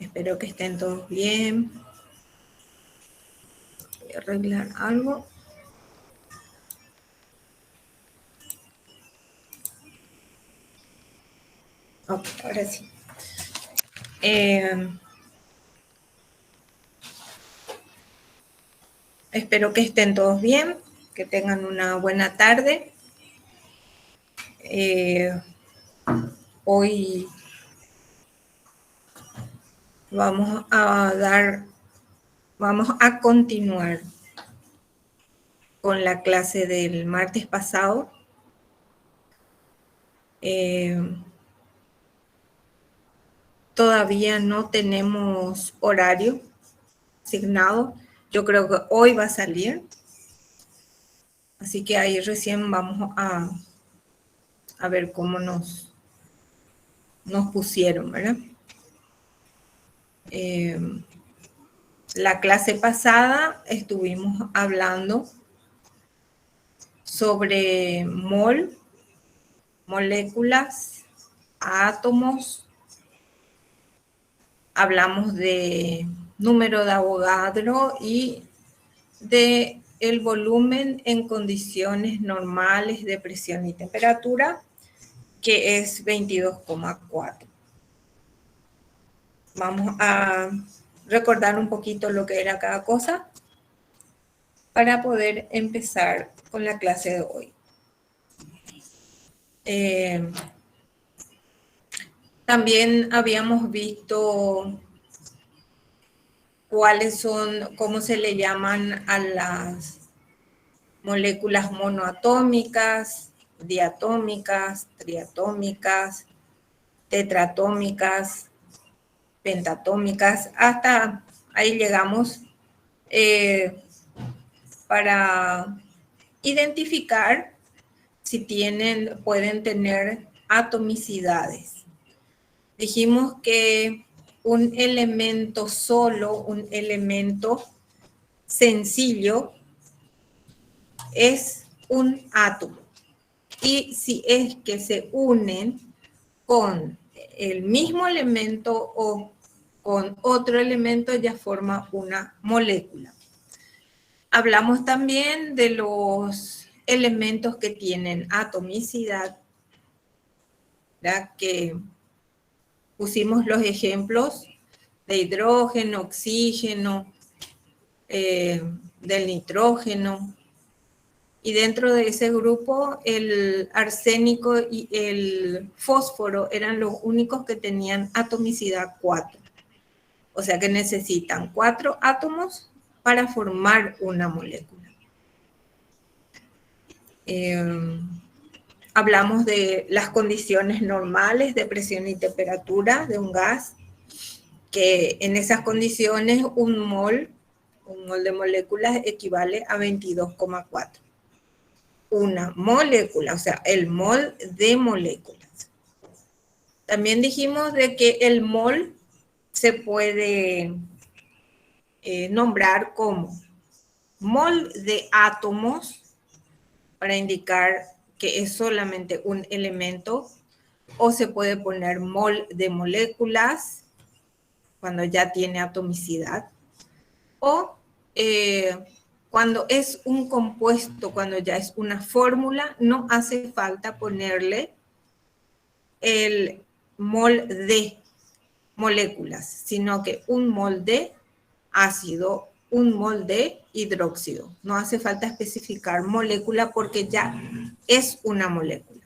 Espero que estén todos bien. Voy a arreglar algo. Ok, ahora sí. Espero que estén todos bien, que tengan una buena tarde. Hoy vamos a continuar con la clase del martes pasado. Todavía no tenemos horario asignado. Yo creo que hoy va a salir. Así que ahí recién vamos a ver cómo nos pusieron, ¿verdad? La clase pasada estuvimos hablando sobre moléculas, átomos, hablamos de número de Avogadro y de el volumen en condiciones normales de presión y temperatura, que es 22,4. Vamos a recordar un poquito lo que era cada cosa para poder empezar con la clase de hoy. También habíamos visto cómo se le llaman a las moléculas monoatómicas, diatómicas, triatómicas, tetratómicas, pentatómicas, hasta ahí llegamos para identificar si pueden tener atomicidades. Dijimos que un elemento solo, un elemento sencillo, es un átomo. Y si es que se unen con el mismo elemento o con otro elemento, ya forma una molécula. Hablamos también de los elementos que tienen atomicidad, ¿verdad? Que pusimos los ejemplos de hidrógeno, oxígeno, del nitrógeno. Y dentro de ese grupo, el arsénico y el fósforo eran los únicos que tenían atomicidad 4. O sea que necesitan 4 átomos para formar una molécula. Hablamos de las condiciones normales de presión y temperatura de un gas, que en esas condiciones un mol de moléculas equivale a 22,4. Una molécula, o sea, el mol de moléculas. También dijimos de que el mol se puede nombrar como mol de átomos para indicar que es solamente un elemento, o se puede poner mol de moléculas cuando ya tiene atomicidad, o cuando es un compuesto, cuando ya es una fórmula, no hace falta ponerle el mol de moléculas, sino que un mol de ácido, un mol de hidróxido. No hace falta especificar molécula porque ya es una molécula.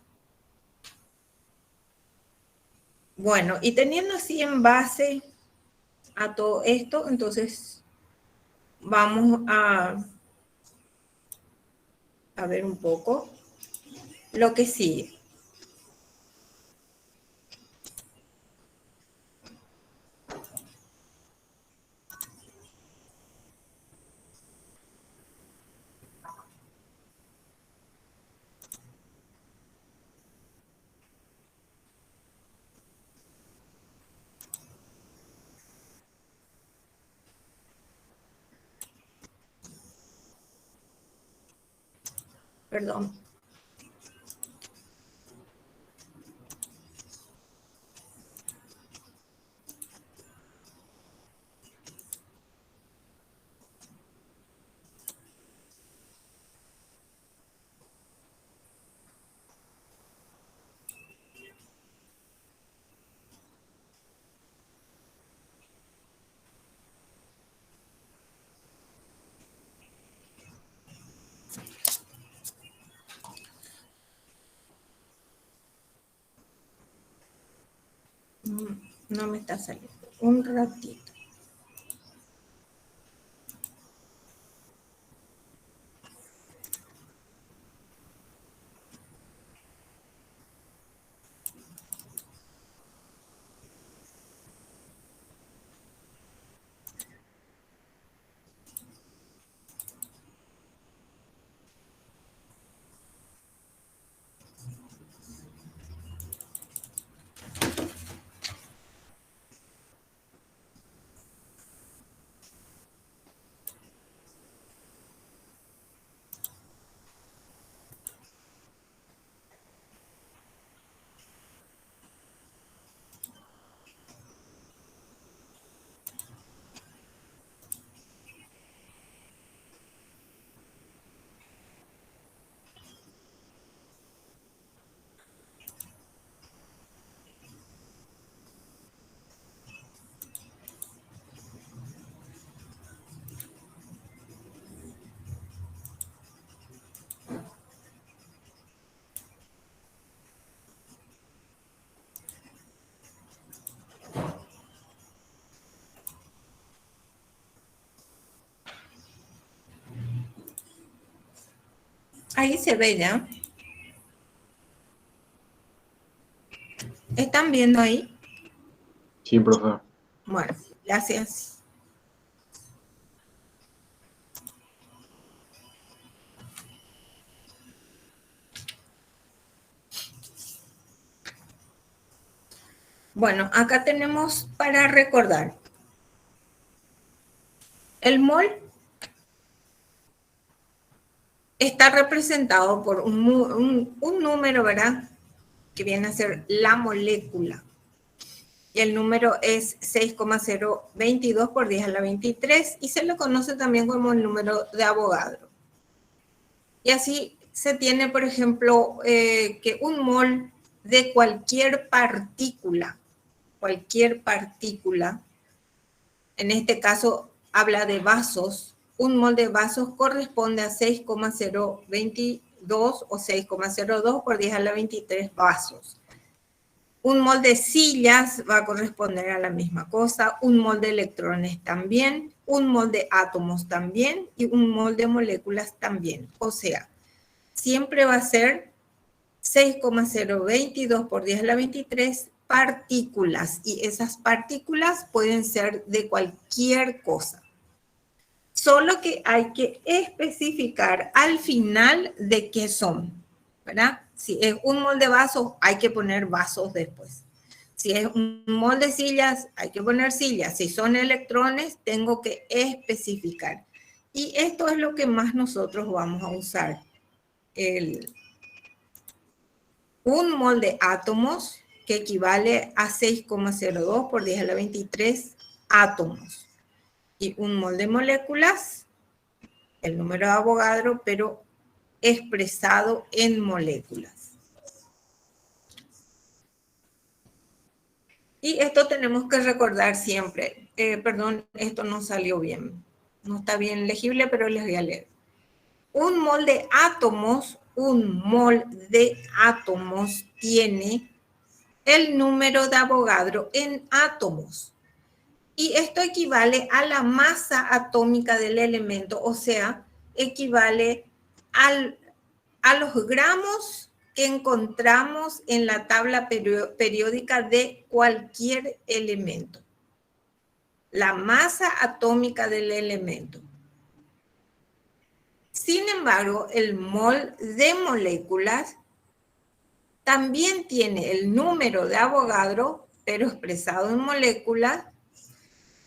Bueno, y teniendo así en base a todo esto, entonces vamos a ver un poco lo que sigue. Perdón. No me está saliendo. Un ratito. Ahí se ve ya. ¿Están viendo ahí? Sí, profe. Bueno, gracias. Bueno, acá tenemos para recordar. El mol está representado por un número, ¿verdad? Que viene a ser la molécula. Y el número es 6,022 por 10 a la 23 y se lo conoce también como el número de Avogadro. Y así se tiene, por ejemplo, que un mol de cualquier partícula, en este caso habla de vasos, un mol de vasos corresponde a 6,022 o 6,02 por 10 a la 23 vasos. Un mol de sillas va a corresponder a la misma cosa, un mol de electrones también, un mol de átomos también y un mol de moléculas también. O sea, siempre va a ser 6,022 por 10 a la 23 partículas y esas partículas pueden ser de cualquier cosa. Solo que hay que especificar al final de qué son, ¿verdad? Si es un mol de vasos, hay que poner vasos después. Si es un mol de sillas, hay que poner sillas. Si son electrones, tengo que especificar. Y esto es lo que más nosotros vamos a usar. Un mol de átomos, que equivale a 6,02 por 10 a la 23 átomos. Y un mol de moléculas, el número de Avogadro, pero expresado en moléculas. Y esto tenemos que recordar siempre. Perdón, esto no salió bien. No está bien legible, pero les voy a leer. Un mol de átomos tiene el número de Avogadro en átomos. Y esto equivale a la masa atómica del elemento, o sea, equivale a los gramos que encontramos en la tabla periódica de cualquier elemento. La masa atómica del elemento. Sin embargo, el mol de moléculas también tiene el número de Avogadro, pero expresado en moléculas,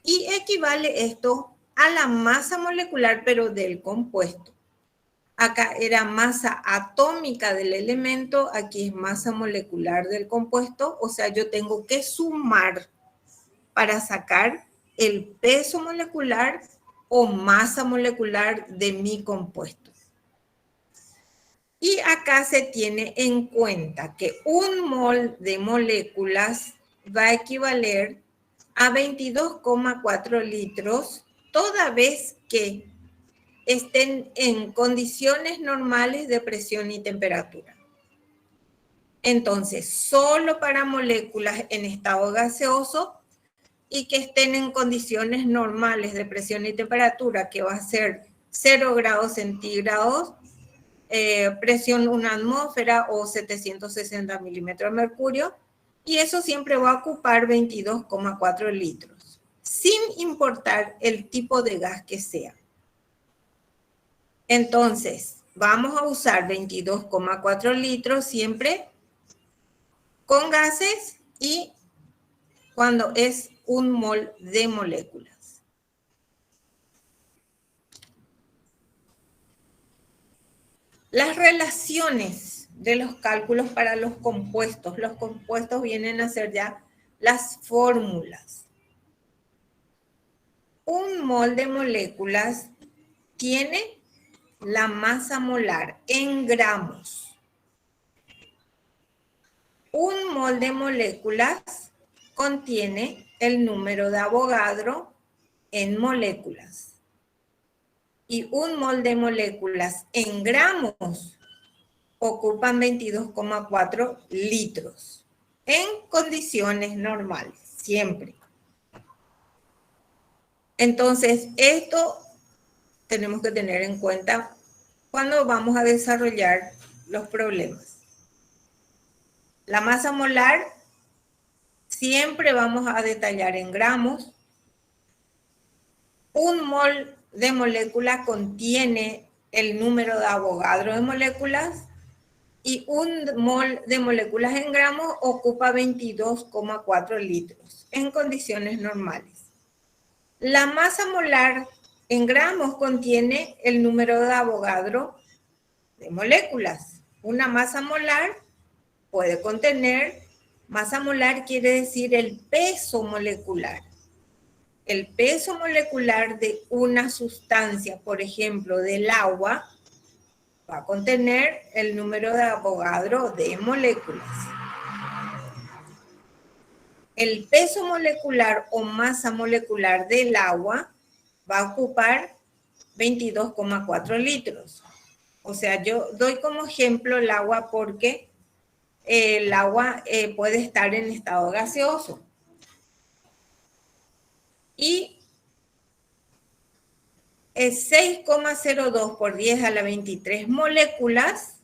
y equivale esto a la masa molecular, pero del compuesto. Acá era masa atómica del elemento, aquí es masa molecular del compuesto, o sea, yo tengo que sumar para sacar el peso molecular o masa molecular de mi compuesto. Y acá se tiene en cuenta que un mol de moléculas va a equivaler a 22,4 litros toda vez que estén en condiciones normales de presión y temperatura. Entonces, solo para moléculas en estado gaseoso y que estén en condiciones normales de presión y temperatura, que va a ser 0 grados centígrados, presión 1 atmósfera o 760 milímetros de mercurio, y eso siempre va a ocupar 22,4 litros, sin importar el tipo de gas que sea. Entonces, vamos a usar 22,4 litros siempre con gases y cuando es 1 mol de moléculas. Las relaciones de los cálculos para los compuestos vienen a ser ya las fórmulas. 1 mol de moléculas tiene la masa molar en gramos. 1 mol de moléculas contiene el número de Avogadro en moléculas. Y 1 mol de moléculas en gramos ocupan 22,4 litros en condiciones normales, siempre. Entonces, esto tenemos que tener en cuenta cuando vamos a desarrollar los problemas. La masa molar siempre vamos a detallar en gramos. 1 mol de molécula contiene el número de Avogadro de moléculas y 1 mol de moléculas en gramos ocupa 22,4 litros en condiciones normales. La masa molar en gramos contiene el número de Avogadro de moléculas. Una masa molar puede contener, masa molar quiere decir el peso molecular. El peso molecular de una sustancia, por ejemplo, del agua, va a contener el número de Avogadro de moléculas. El peso molecular o masa molecular del agua va a ocupar 22,4 litros. O sea, yo doy como ejemplo el agua porque el agua puede estar en estado gaseoso. Y 6,02 por 10 a la 23 moléculas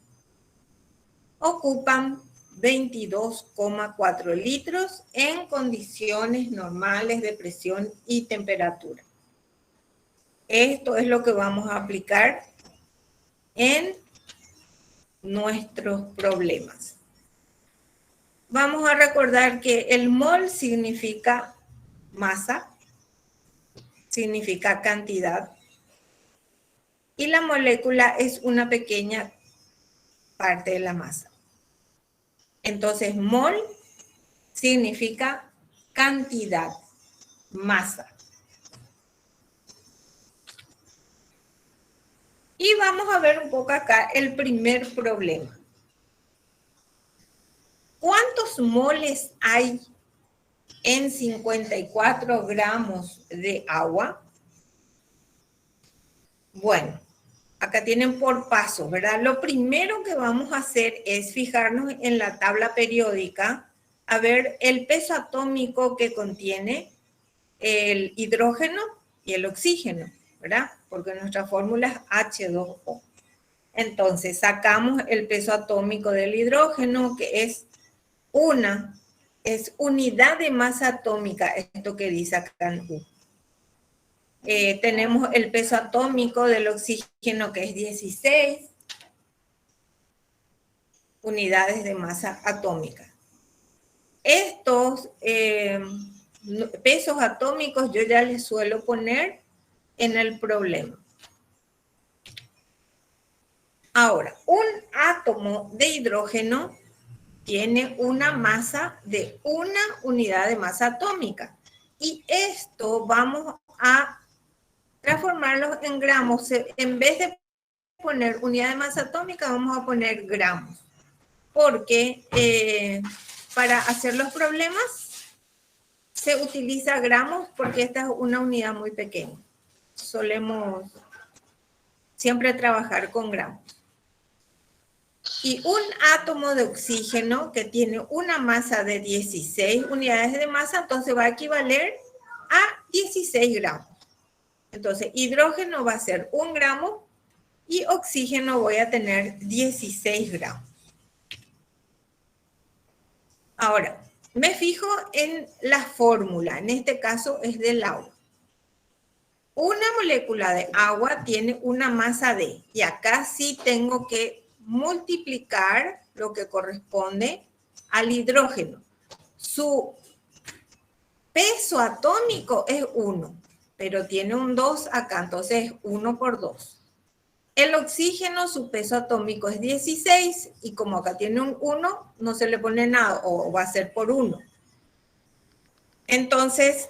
ocupan 22,4 litros en condiciones normales de presión y temperatura. Esto es lo que vamos a aplicar en nuestros problemas. Vamos a recordar que el mol significa masa, significa cantidad, y la molécula es una pequeña parte de la masa. Entonces, mol significa cantidad, masa. Y vamos a ver un poco acá el primer problema. ¿Cuántos moles hay en 54 gramos de agua? Bueno, acá tienen por pasos, ¿verdad? Lo primero que vamos a hacer es fijarnos en la tabla periódica a ver el peso atómico que contiene el hidrógeno y el oxígeno, ¿verdad? Porque nuestra fórmula es H2O. Entonces, sacamos el peso atómico del hidrógeno, que es unidad de masa atómica, esto que dice acá en U. Tenemos el peso atómico del oxígeno, que es 16 unidades de masa atómica. Estos pesos atómicos yo ya les suelo poner en el problema. Ahora, un átomo de hidrógeno tiene una masa de 1 unidad de masa atómica. Y esto vamos a transformarlos en gramos. En vez de poner unidad de masa atómica, vamos a poner gramos. Porque para hacer los problemas se utiliza gramos porque esta es una unidad muy pequeña. Solemos siempre trabajar con gramos. Y un átomo de oxígeno que tiene una masa de 16 unidades de masa, entonces va a equivaler a 16 gramos. Entonces, hidrógeno va a ser 1 gramo y oxígeno voy a tener 16 gramos. Ahora, me fijo en la fórmula, en este caso es del agua. Una molécula de agua tiene una masa D, y acá sí tengo que multiplicar lo que corresponde al hidrógeno. Su peso atómico es 1, pero tiene un 2 acá, entonces es 1 por 2. El oxígeno, su peso atómico es 16, y como acá tiene un 1, no se le pone nada, o va a ser por 1. Entonces,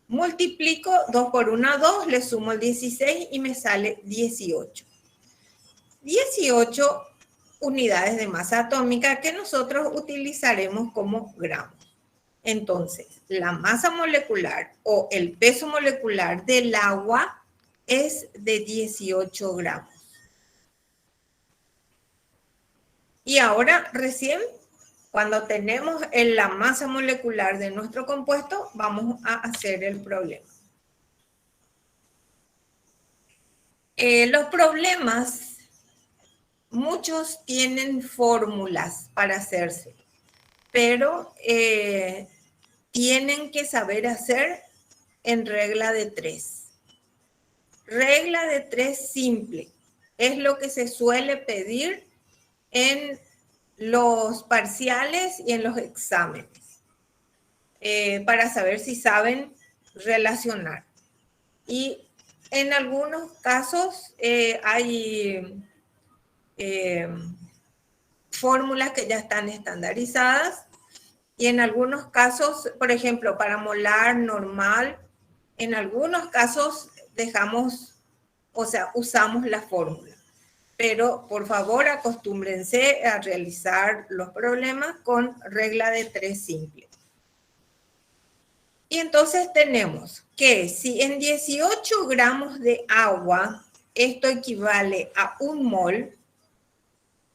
multiplico 2 por 1, 2, le sumo el 16 y me sale 18. 18 unidades de masa atómica que nosotros utilizaremos como gramos. Entonces, la masa molecular o el peso molecular del agua es de 18 gramos. Y ahora recién, cuando tenemos la masa molecular de nuestro compuesto, vamos a hacer el problema. Los problemas, muchos tienen fórmulas para hacerse, pero tienen que saber hacer en regla de 3. Regla de 3 simple es lo que se suele pedir en los parciales y en los exámenes, para saber si saben relacionar. Y en algunos casos hay fórmulas que ya están estandarizadas, y en algunos casos, por ejemplo, para molar normal, en algunos casos usamos la fórmula. Pero por favor acostúmbrense a realizar los problemas con regla de 3 simple. Y entonces tenemos que si en 18 gramos de agua esto equivale a 1 mol,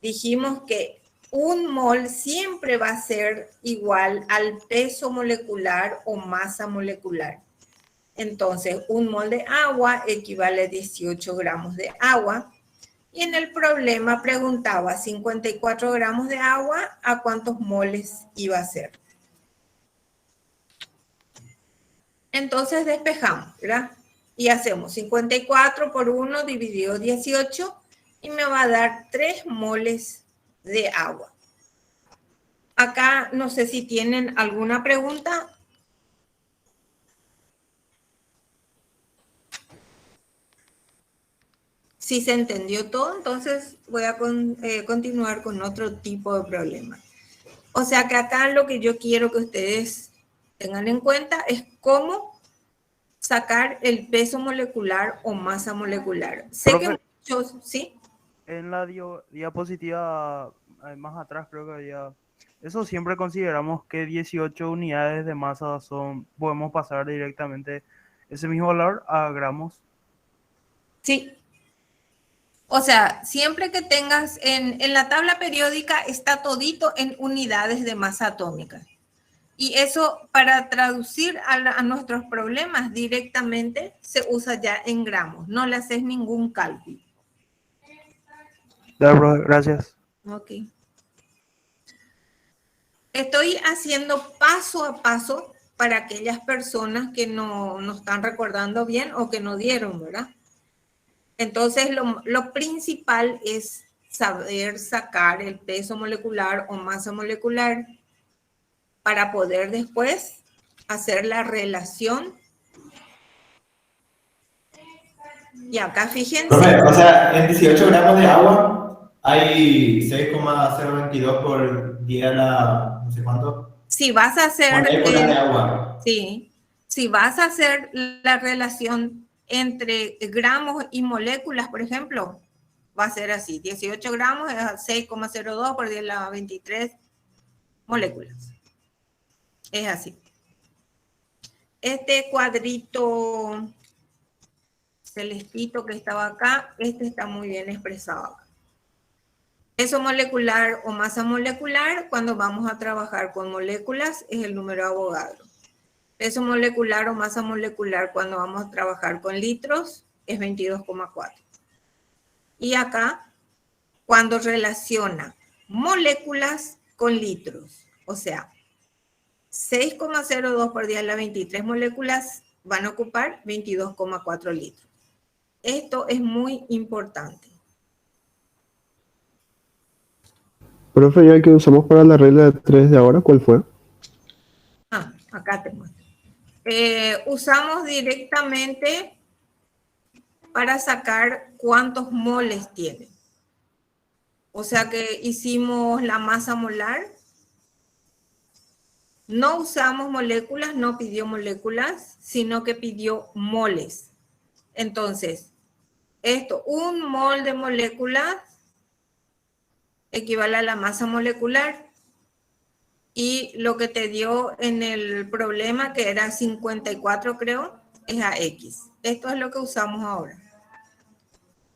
dijimos que 1 mol siempre va a ser igual al peso molecular o masa molecular. Entonces, 1 mol de agua equivale a 18 gramos de agua. Y en el problema preguntaba 54 gramos de agua, ¿a cuántos moles iba a ser? Entonces despejamos, ¿verdad? Y hacemos 54 por 1 dividido 18 y me va a dar 3 moles de agua. Acá no sé si tienen alguna pregunta. Si se entendió todo, entonces voy a continuar con otro tipo de problema. O sea que acá lo que yo quiero que ustedes tengan en cuenta es cómo sacar el peso molecular o masa molecular. Sé Profe, que muchos, ¿sí? en la diapositiva más atrás creo que había... Eso siempre consideramos que 18 unidades de masa podemos pasar directamente ese mismo valor a gramos. Sí. O sea, siempre que tengas en la tabla periódica está todito en unidades de masa atómica. Y eso para traducir a nuestros problemas directamente se usa ya en gramos. No le haces ningún cálculo. Gracias. Ok. Estoy haciendo paso a paso para aquellas personas que no están recordando bien o que no dieron, ¿verdad? Entonces, lo principal es saber sacar el peso molecular o masa molecular para poder después hacer la relación. Y acá fíjense. Profe, o sea, en 18 gramos de agua hay 6,022 por 10 a la no sé cuánto. Si vas a hacer, Moléculas de agua. sí, si vas a hacer la relación entre gramos y moléculas, por ejemplo, va a ser así: 18 gramos es 6,02 por 10 a la 23 moléculas. Es así. Este cuadrito celestito que estaba acá, este está muy bien expresado acá. Peso molecular o masa molecular, cuando vamos a trabajar con moléculas, es el número de Avogadro. Peso molecular o masa molecular, cuando vamos a trabajar con litros, es 22,4. Y acá, cuando relaciona moléculas con litros, o sea, 6,02 por 10 a la 23 moléculas van a ocupar 22,4 litros. Esto es muy importante. Profe, ya el que usamos para la regla de 3 de ahora, ¿cuál fue? Acá te muestro. Usamos directamente para sacar cuántos moles tiene. O sea que hicimos la masa molar. No usamos moléculas, no pidió moléculas, sino que pidió moles. Entonces, esto, un mol de moléculas equivale a la masa molecular. Y lo que te dio en el problema, que era 54 creo, es AX. Esto es lo que usamos ahora.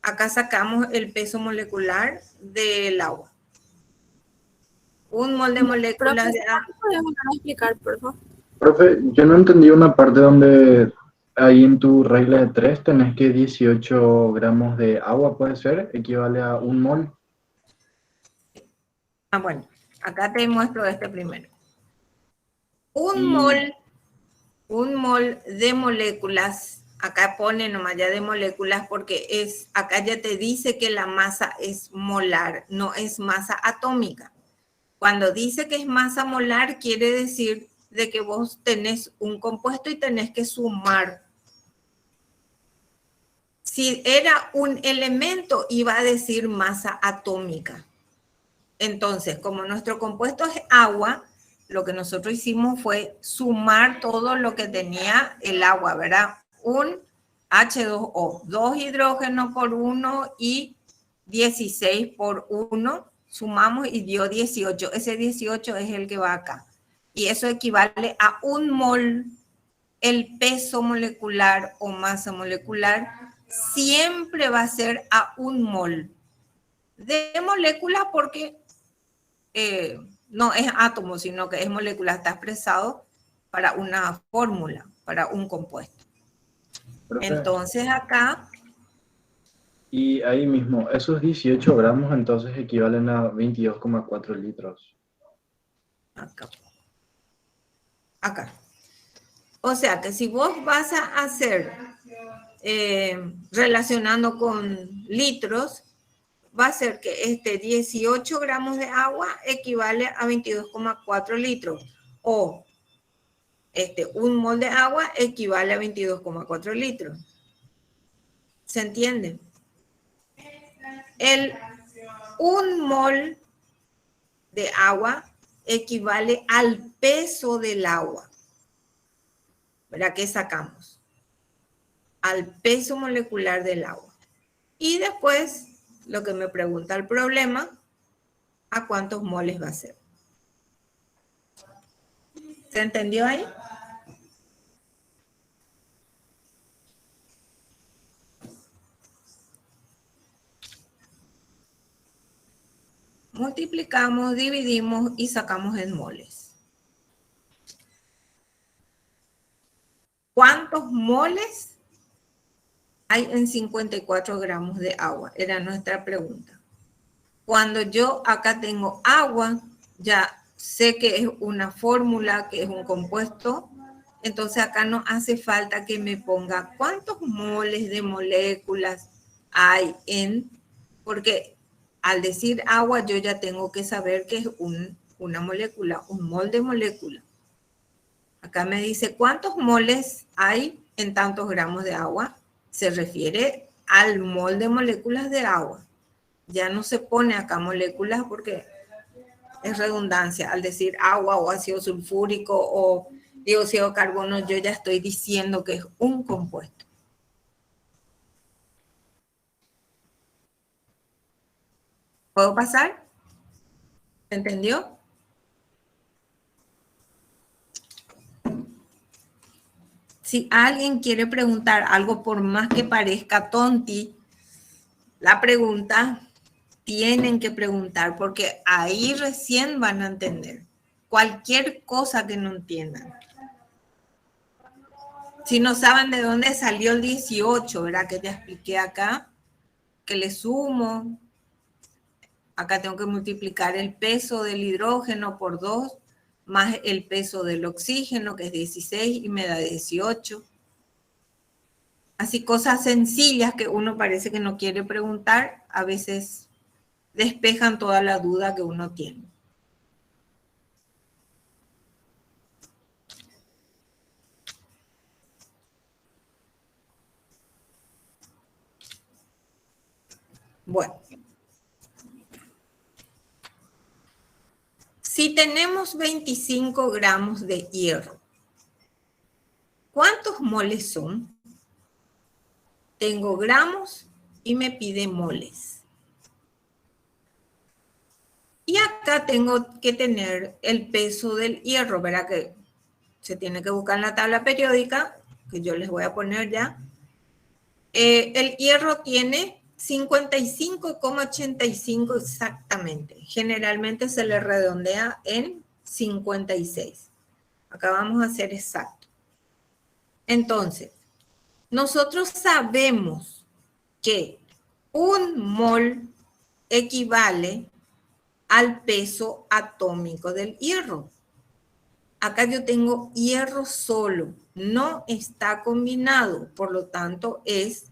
Acá sacamos el peso molecular del agua. Un mol de moléculas de agua. ¿Puedes volver a explicar, por favor? Profe, yo no entendí una parte donde ahí en tu regla de 3 tenés que 18 gramos de agua, ¿puede ser? Equivale a un mol. Bueno, acá te muestro este primero. Un mol de moléculas, acá pone nomás ya de moléculas porque acá ya te dice que la masa es molar, no es masa atómica. Cuando dice que es masa molar, quiere decir de que vos tenés un compuesto y tenés que sumar. Si era un elemento, iba a decir masa atómica. Entonces, como nuestro compuesto es agua, lo que nosotros hicimos fue sumar todo lo que tenía el agua, ¿verdad? Un H2O, 2 hidrógenos por 1 y 16 por 1, sumamos y dio 18. Ese 18 es el que va acá. Y eso equivale a un mol. El peso molecular o masa molecular siempre va a ser a un mol de molécula porque no es átomo, sino que es molécula, está expresado para una fórmula, para un compuesto. Profe, Entonces acá... y ahí mismo, esos 18 gramos entonces equivalen a 22,4 litros. Acá. O sea que si vos vas a hacer relacionando con litros, va a ser que 18 gramos de agua equivale a 22,4 litros. O un mol de agua equivale a 22,4 litros. ¿Se entiende? Un mol de agua equivale al peso del agua. ¿Verdad? ¿Qué sacamos? Al peso molecular del agua. Y después, lo que me pregunta el problema, ¿a cuántos moles va a ser? ¿Se entendió ahí? Multiplicamos, dividimos y sacamos en moles. ¿Cuántos moles hay en 54 gramos de agua? Era nuestra pregunta. Cuando yo acá tengo agua, ya sé que es una fórmula, que es un compuesto, entonces acá no hace falta que me ponga cuántos moles de moléculas hay porque al decir agua yo ya tengo que saber que es una molécula, un mol de molécula. Acá me dice cuántos moles hay en tantos gramos de agua. Se refiere al mol de moléculas de agua. Ya no se pone acá moléculas porque es redundancia. Al decir agua o ácido sulfúrico o dióxido de carbono, yo ya estoy diciendo que es un compuesto. ¿Puedo pasar? ¿Se entendió? Si alguien quiere preguntar algo, por más que parezca tonti, la pregunta tienen que preguntar porque ahí recién van a entender cualquier cosa que no entiendan. Si no saben de dónde salió el 18, ¿verdad? Que ya expliqué acá, que le sumo. Acá tengo que multiplicar el peso del hidrógeno por 2 más el peso del oxígeno, que es 16, y me da 18. Así, cosas sencillas que uno parece que no quiere preguntar, a veces despejan toda la duda que uno tiene. Bueno. Si tenemos 25 gramos de hierro, ¿cuántos moles son? Tengo gramos y me pide moles. Y acá tengo que tener el peso del hierro, ¿verdad? Que se tiene que buscar en la tabla periódica, que yo les voy a poner ya. El hierro tiene 55,85 exactamente. Generalmente se le redondea en 56. Acá vamos a hacer exacto. Entonces, nosotros sabemos que un mol equivale al peso atómico del hierro. Acá yo tengo hierro solo, no está combinado, por lo tanto es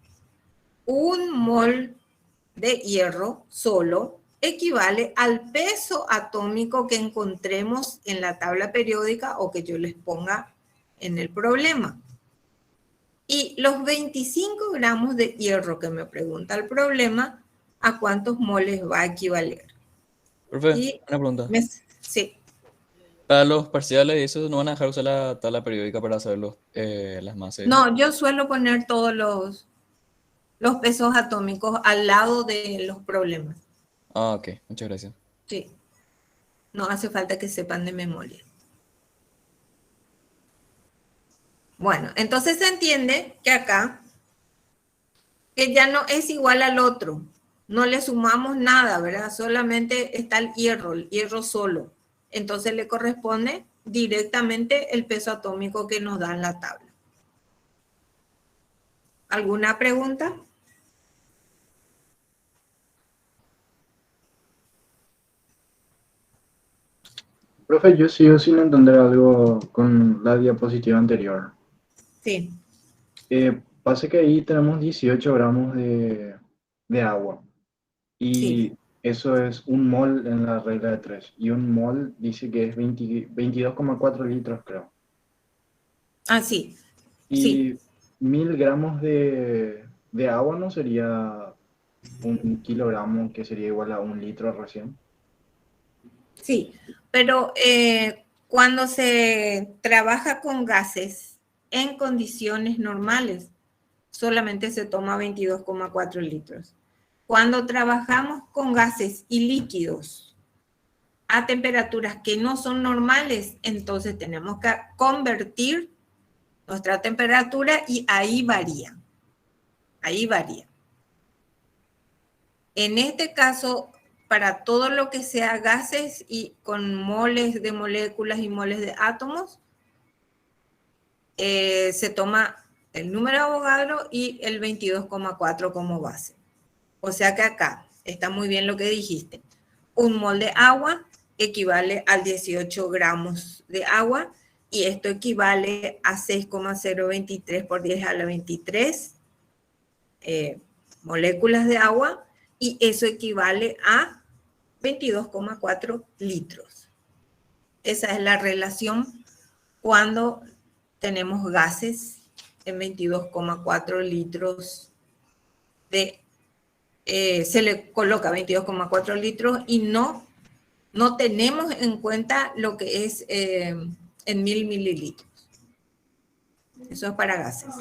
un mol de hierro solo equivale al peso atómico que encontremos en la tabla periódica o que yo les ponga en el problema. Y los 25 gramos de hierro que me pregunta el problema, ¿a cuántos moles va a equivaler? Profe, Y una pregunta. Sí. Para los parciales y eso no van a dejar usar la tabla periódica para saber las masas. No, yo suelo poner todos los pesos atómicos al lado de los problemas. Ah, ok. Muchas gracias. Sí. No hace falta que sepan de memoria. Bueno, entonces se entiende que acá, que ya no es igual al otro. No le sumamos nada, ¿verdad? Solamente está el hierro solo. Entonces le corresponde directamente el peso atómico que nos da en la tabla. ¿Alguna pregunta? Profe, yo sigo sin entender algo con la diapositiva anterior. Sí. Pasa que ahí tenemos 18 gramos de agua y Sí. eso es un mol en la regla de 3 y un mol dice que es 22,4 litros, creo. Ah, sí. Y 1000 gramos de agua no sería un kilogramo, que sería igual a un litro recién. Sí, pero cuando se trabaja con gases en condiciones normales, solamente se toma 22,4 litros. Cuando trabajamos con gases y líquidos a temperaturas que no son normales, entonces tenemos que convertir nuestra temperatura y ahí varía. Ahí varía. En este caso, para todo lo que sea gases y con moles de moléculas y moles de átomos, se toma el número de Avogadro y el 22,4 como base. O sea que acá está muy bien lo que dijiste. Un mol de agua equivale a 18 gramos de agua y esto equivale a 6,023 por 10 a la 23 moléculas de agua y eso equivale a 22,4 litros. Esa es la relación cuando tenemos gases en 22,4 litros de... se le coloca 22,4 litros y no tenemos en cuenta lo que es en 1000 mililitros. Eso es para gases.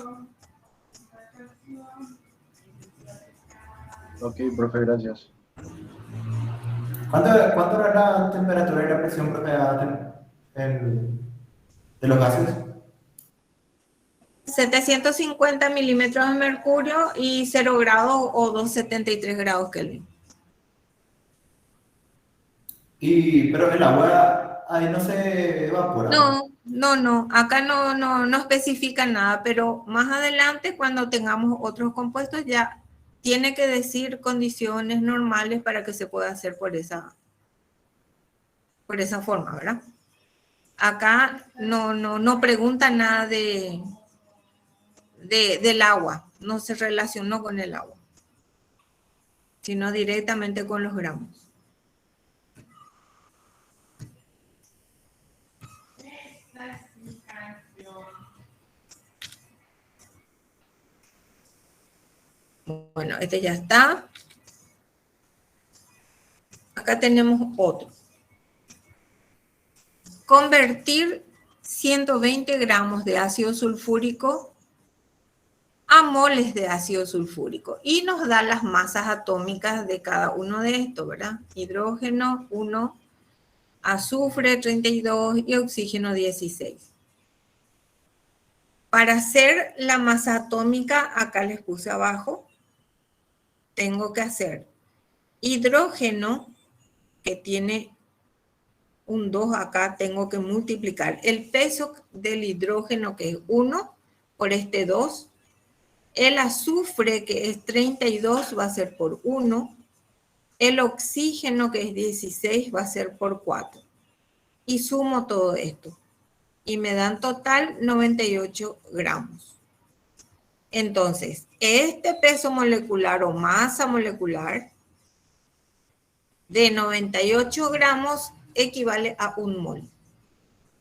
Ok, profe, gracias. ¿Cuánto era la temperatura y la presión, profe, de los gases? 750 milímetros de mercurio y 0 grados o 273 grados Kelvin. Pero el agua ahí no se evapora. No, acá no especifica nada, pero más adelante cuando tengamos otros compuestos ya tiene que decir condiciones normales para que se pueda hacer por esa forma, ¿verdad? Acá no pregunta nada del agua, no se relacionó con el agua, sino directamente con los gramos. Bueno, este ya está. Acá tenemos otro. Convertir 120 gramos de ácido sulfúrico a moles de ácido sulfúrico. Y nos da las masas atómicas de cada uno de estos, ¿verdad? Hidrógeno 1, azufre 32 y oxígeno 16. Para hacer la masa atómica, acá les puse abajo, tengo que hacer hidrógeno, que tiene un 2 acá, tengo que multiplicar el peso del hidrógeno, que es 1, por este 2. El azufre, que es 32, va a ser por 1. El oxígeno, que es 16, va a ser por 4. Y sumo todo esto. Y me dan total 98 gramos. Entonces, este peso molecular o masa molecular de 98 gramos equivale a 1 mol.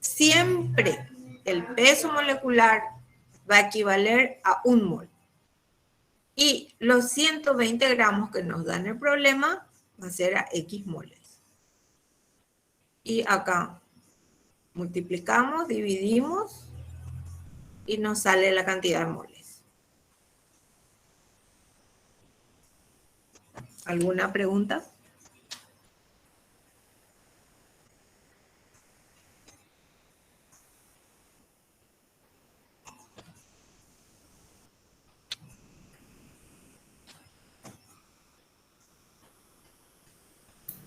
Siempre el peso molecular va a equivaler a 1 mol. Y los 120 gramos que nos dan el problema va a ser a X moles. Y acá multiplicamos, dividimos y nos sale la cantidad de moles. ¿Alguna pregunta?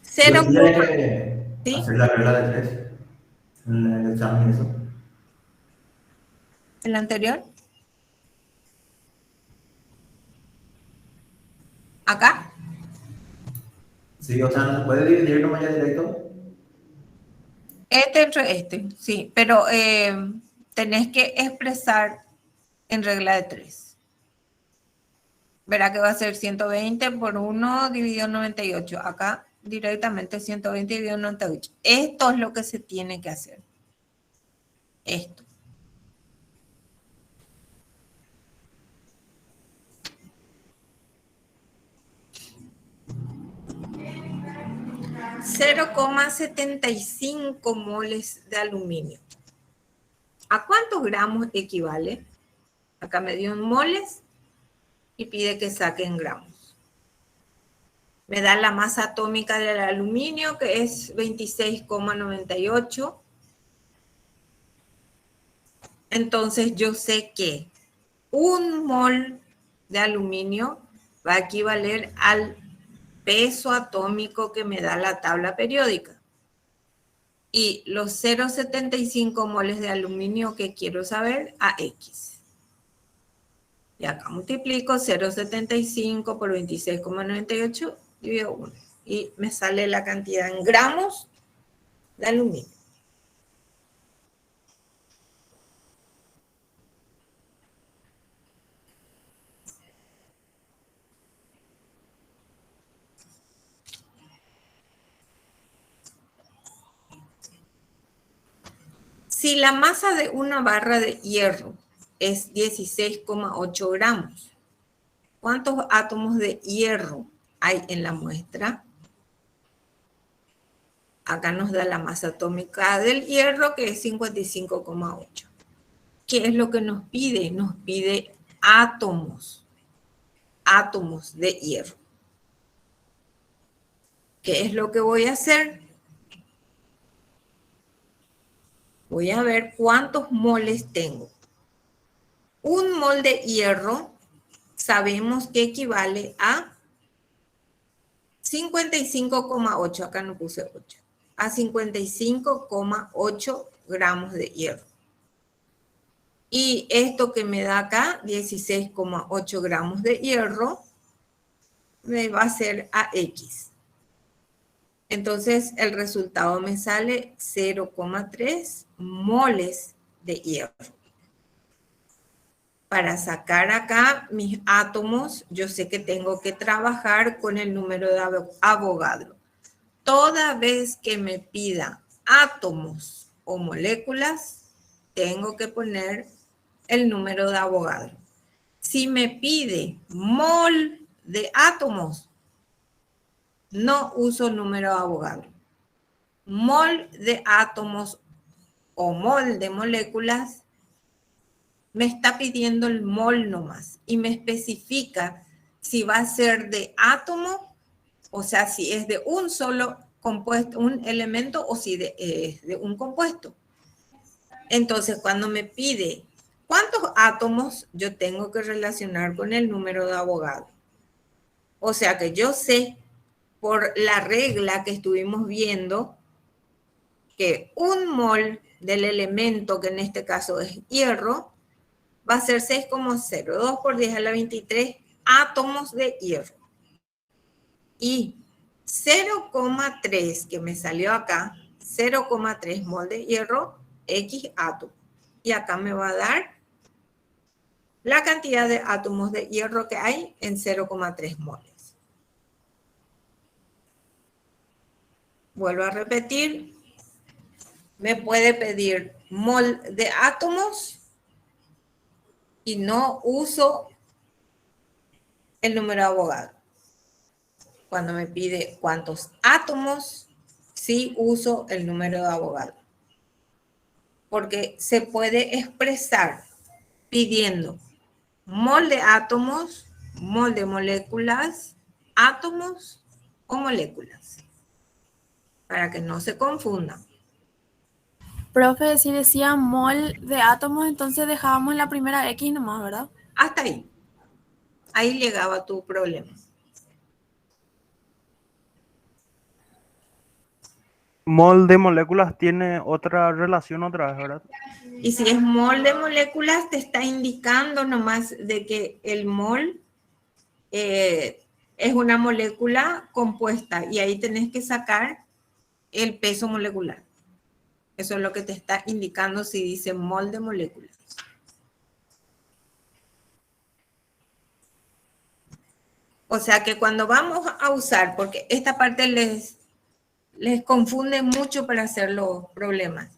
Cero. Tiene que ¿Sí? hacer la regla de 3 en el examen y eso. ¿El anterior? ¿Acá? Sí, o sea, no se puede dividir como ya directo. Este entre este, sí, pero tenés que expresar en regla de 3. Verá que va a ser 120 por 1 dividido 98. Acá directamente 120 dividido 98. Esto es lo que se tiene que hacer. Esto. $0,75 moles de aluminio. ¿A cuántos gramos equivale? Acá me dio en moles y pide que saquen gramos. Me da la masa atómica del aluminio, que es 26,98. Entonces yo sé que 1 mol de aluminio va a equivaler al peso atómico que me da la tabla periódica. Y los 0,75 moles de aluminio que quiero saber, a X. Y acá multiplico 0,75 por 26,98 dividido 1. Y me sale la cantidad en gramos de aluminio. Si la masa de una barra de hierro es 16,8 gramos, ¿cuántos átomos de hierro hay en la muestra? Acá nos da la masa atómica del hierro, que es 55,8. ¿Qué es lo que nos pide? Nos pide átomos de hierro. ¿Qué es lo que voy a hacer? Voy a ver cuántos moles tengo. 1 mol de hierro sabemos que equivale a 55,8. Acá no puse 8. a 55,8 gramos de hierro. Y esto que me da acá, 16,8 gramos de hierro, me va a ser a X. Entonces, el resultado me sale 0,3 moles de hierro. Para sacar acá mis átomos, yo sé que tengo que trabajar con el número de Avogadro. Toda vez que me pida átomos o moléculas, tengo que poner el número de Avogadro. Si me pide mol de átomos, no uso número de Avogadro. Mol de átomos o mol de moléculas me está pidiendo el mol nomás y me especifica si va a ser de átomo, o sea, si es de un solo compuesto, un elemento, o si es de un compuesto. Entonces, cuando me pide cuántos átomos, yo tengo que relacionar con el número de Avogadro. O sea que yo sé por la regla que estuvimos viendo que un mol del elemento, que en este caso es hierro, va a ser 6,02 por 10 a la 23 átomos de hierro. Y 0,3 que me salió acá, 0,3 mol de hierro, X átomo. Y acá me va a dar la cantidad de átomos de hierro que hay en 0,3 moles. Vuelvo a repetir, me puede pedir mol de átomos y no uso el número de Avogadro. Cuando me pide cuántos átomos, sí uso el número de Avogadro. Porque se puede expresar pidiendo mol de átomos, mol de moléculas, átomos o moléculas. Para que no se confundan. Profe, si decía mol de átomos, entonces dejábamos la primera X nomás, ¿verdad? Hasta ahí. Ahí llegaba tu problema. Mol de moléculas tiene otra relación otra vez, ¿verdad? Y si es mol de moléculas, te está indicando nomás de que el mol es una molécula compuesta y ahí tenés que sacar el peso molecular. Eso es lo que te está indicando si dice mol de moléculas. O sea que cuando vamos a usar, porque esta parte les confunde mucho para hacer los problemas.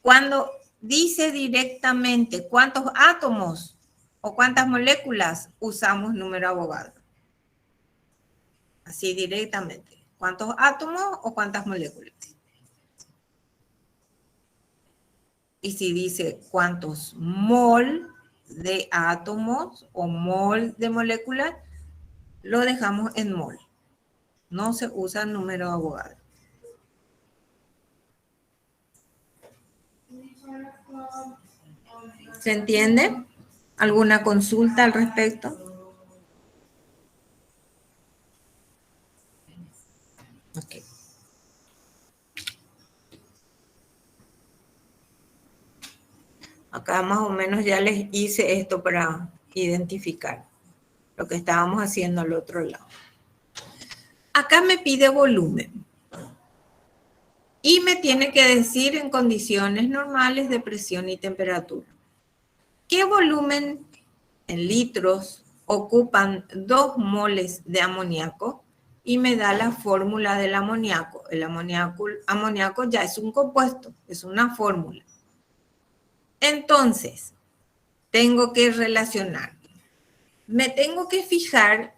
Cuando dice directamente cuántos átomos o cuántas moléculas, usamos número Avogadro. Así directamente. ¿Cuántos átomos o cuántas moléculas? Y si dice cuántos mol de átomos o mol de moléculas, lo dejamos en mol. No se usa el número de Avogadro. ¿Se entiende? ¿Alguna consulta al respecto? Ok. Acá más o menos ya les hice esto para identificar lo que estábamos haciendo al otro lado. Acá me pide volumen. Y me tiene que decir en condiciones normales de presión y temperatura. ¿Qué volumen en litros ocupan 2 moles de amoníaco? Y me da la fórmula del amoníaco. El amoníaco ya es un compuesto, es una fórmula. Entonces, tengo que relacionar. Me tengo que fijar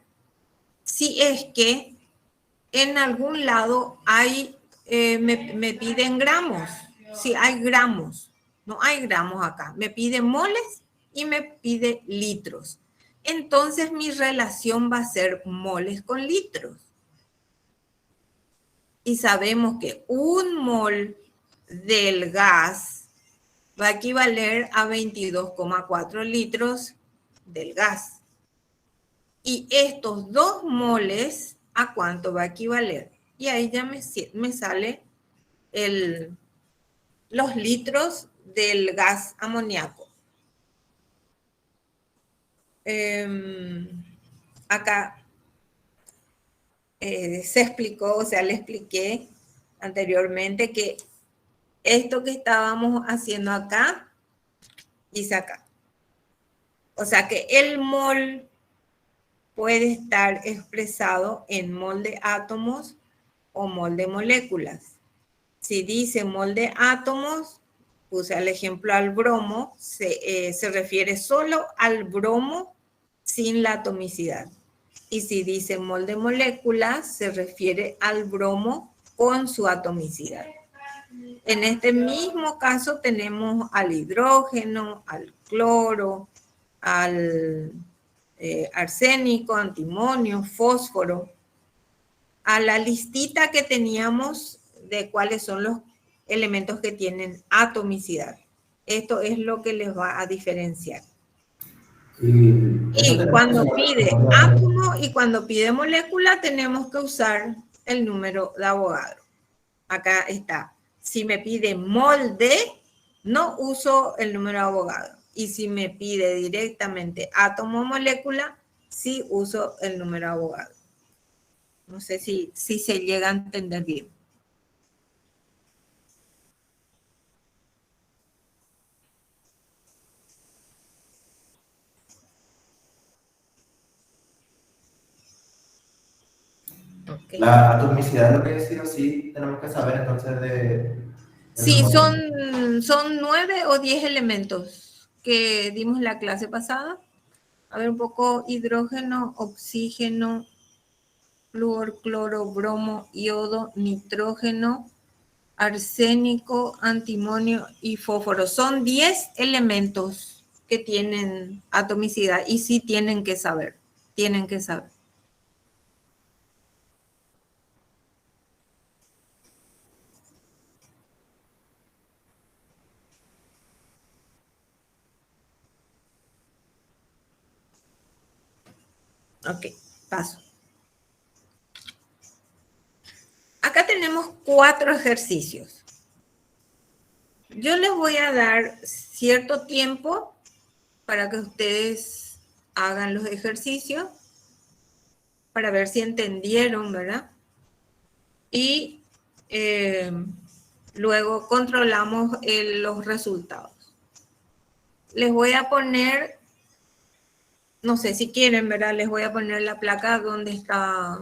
si es que en algún lado hay, me piden gramos. Si hay gramos, no hay gramos acá. Me pide moles y me pide litros. Entonces mi relación va a ser moles con litros. Y sabemos que un mol del gas va a equivaler a 22,4 litros del gas. Y estos 2 moles, ¿a cuánto va a equivaler? Y ahí ya me sale los litros del gas amoníaco. Acá se explicó, o sea, le expliqué anteriormente que esto que estábamos haciendo acá, hice acá. O sea que el mol puede estar expresado en mol de átomos o mol de moléculas. Si dice mol de átomos, puse el ejemplo al bromo, se refiere solo al bromo sin la atomicidad. Y si dice mol de moléculas, se refiere al bromo con su atomicidad. En este mismo caso tenemos al hidrógeno, al cloro, al arsénico, antimonio, fósforo, a la listita que teníamos de cuáles son los elementos que tienen atomicidad. Esto es lo que les va a diferenciar. Y cuando pide átomo y cuando pide molécula, tenemos que usar el número de Avogadro. Acá está. Si me pide mol de, no uso el número de Avogadro. Y si me pide directamente átomo o molécula, sí uso el número de Avogadro. No sé si se llega a entender bien. Okay. La atomicidad es lo que sí o sí tenemos que saber entonces de... Sí, son 9 o 10 elementos que dimos la clase pasada. A ver, un poco: hidrógeno, oxígeno, flúor, cloro, bromo, yodo, nitrógeno, arsénico, antimonio y fósforo. Son 10 elementos que tienen atomicidad y sí tienen que saber. Tienen que saber. Ok, paso. Acá tenemos 4 ejercicios. Yo les voy a dar cierto tiempo para que ustedes hagan los ejercicios, para ver si entendieron, ¿verdad? Y luego controlamos los resultados. Les voy a poner, no sé si quieren, ¿verdad? Les voy a poner la placa donde está.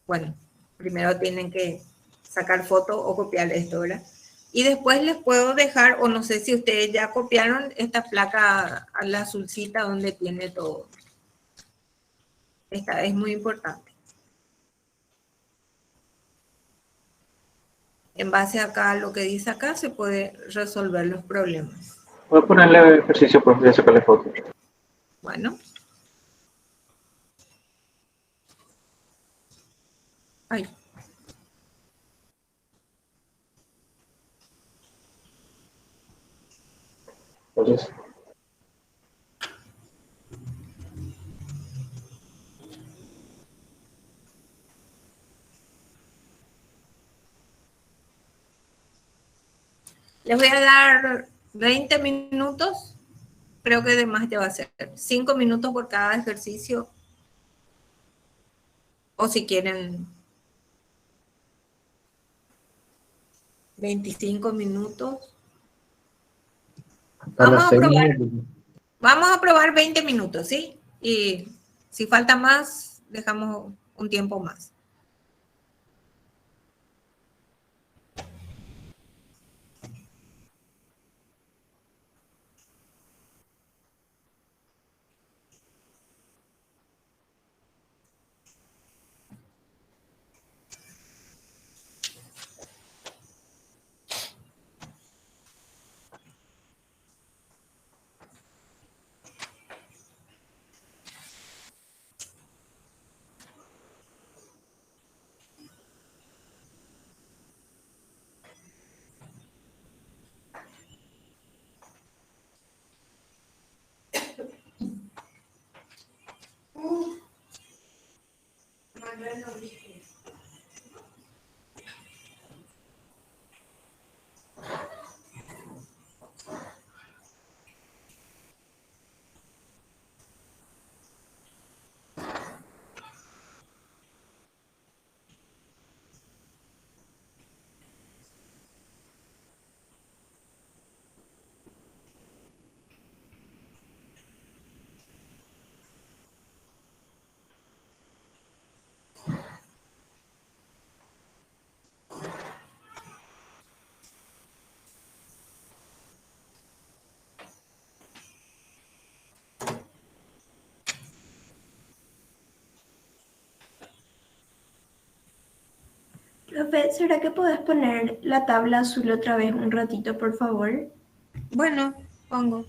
Bueno, primero tienen que sacar foto o copiar esto, ¿verdad? Y después les puedo dejar, o no sé si ustedes ya copiaron esta placa, a la azulcita donde tiene todo. Esta es muy importante. En base acá a lo que dice acá, se puede resolver los problemas. Voy a ponerle ejercicio, pues voy a sacarle foto. Bueno. Ay. Entonces, les voy a dar 20 minutos. Creo que de más ya va a ser 5 minutos por cada ejercicio. O si quieren 25 minutos. Vamos a probar 20 minutos, ¿sí? Y si falta más, dejamos un tiempo más. Profe, ¿será que podés poner la tabla azul otra vez un ratito, por favor? Bueno, pongo.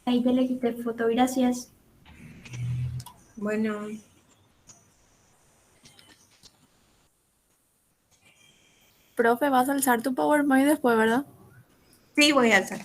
Ahí ya le quité foto, gracias. Bueno, Profe, vas a alzar tu PowerPoint después, ¿verdad? sí, voy a alzar.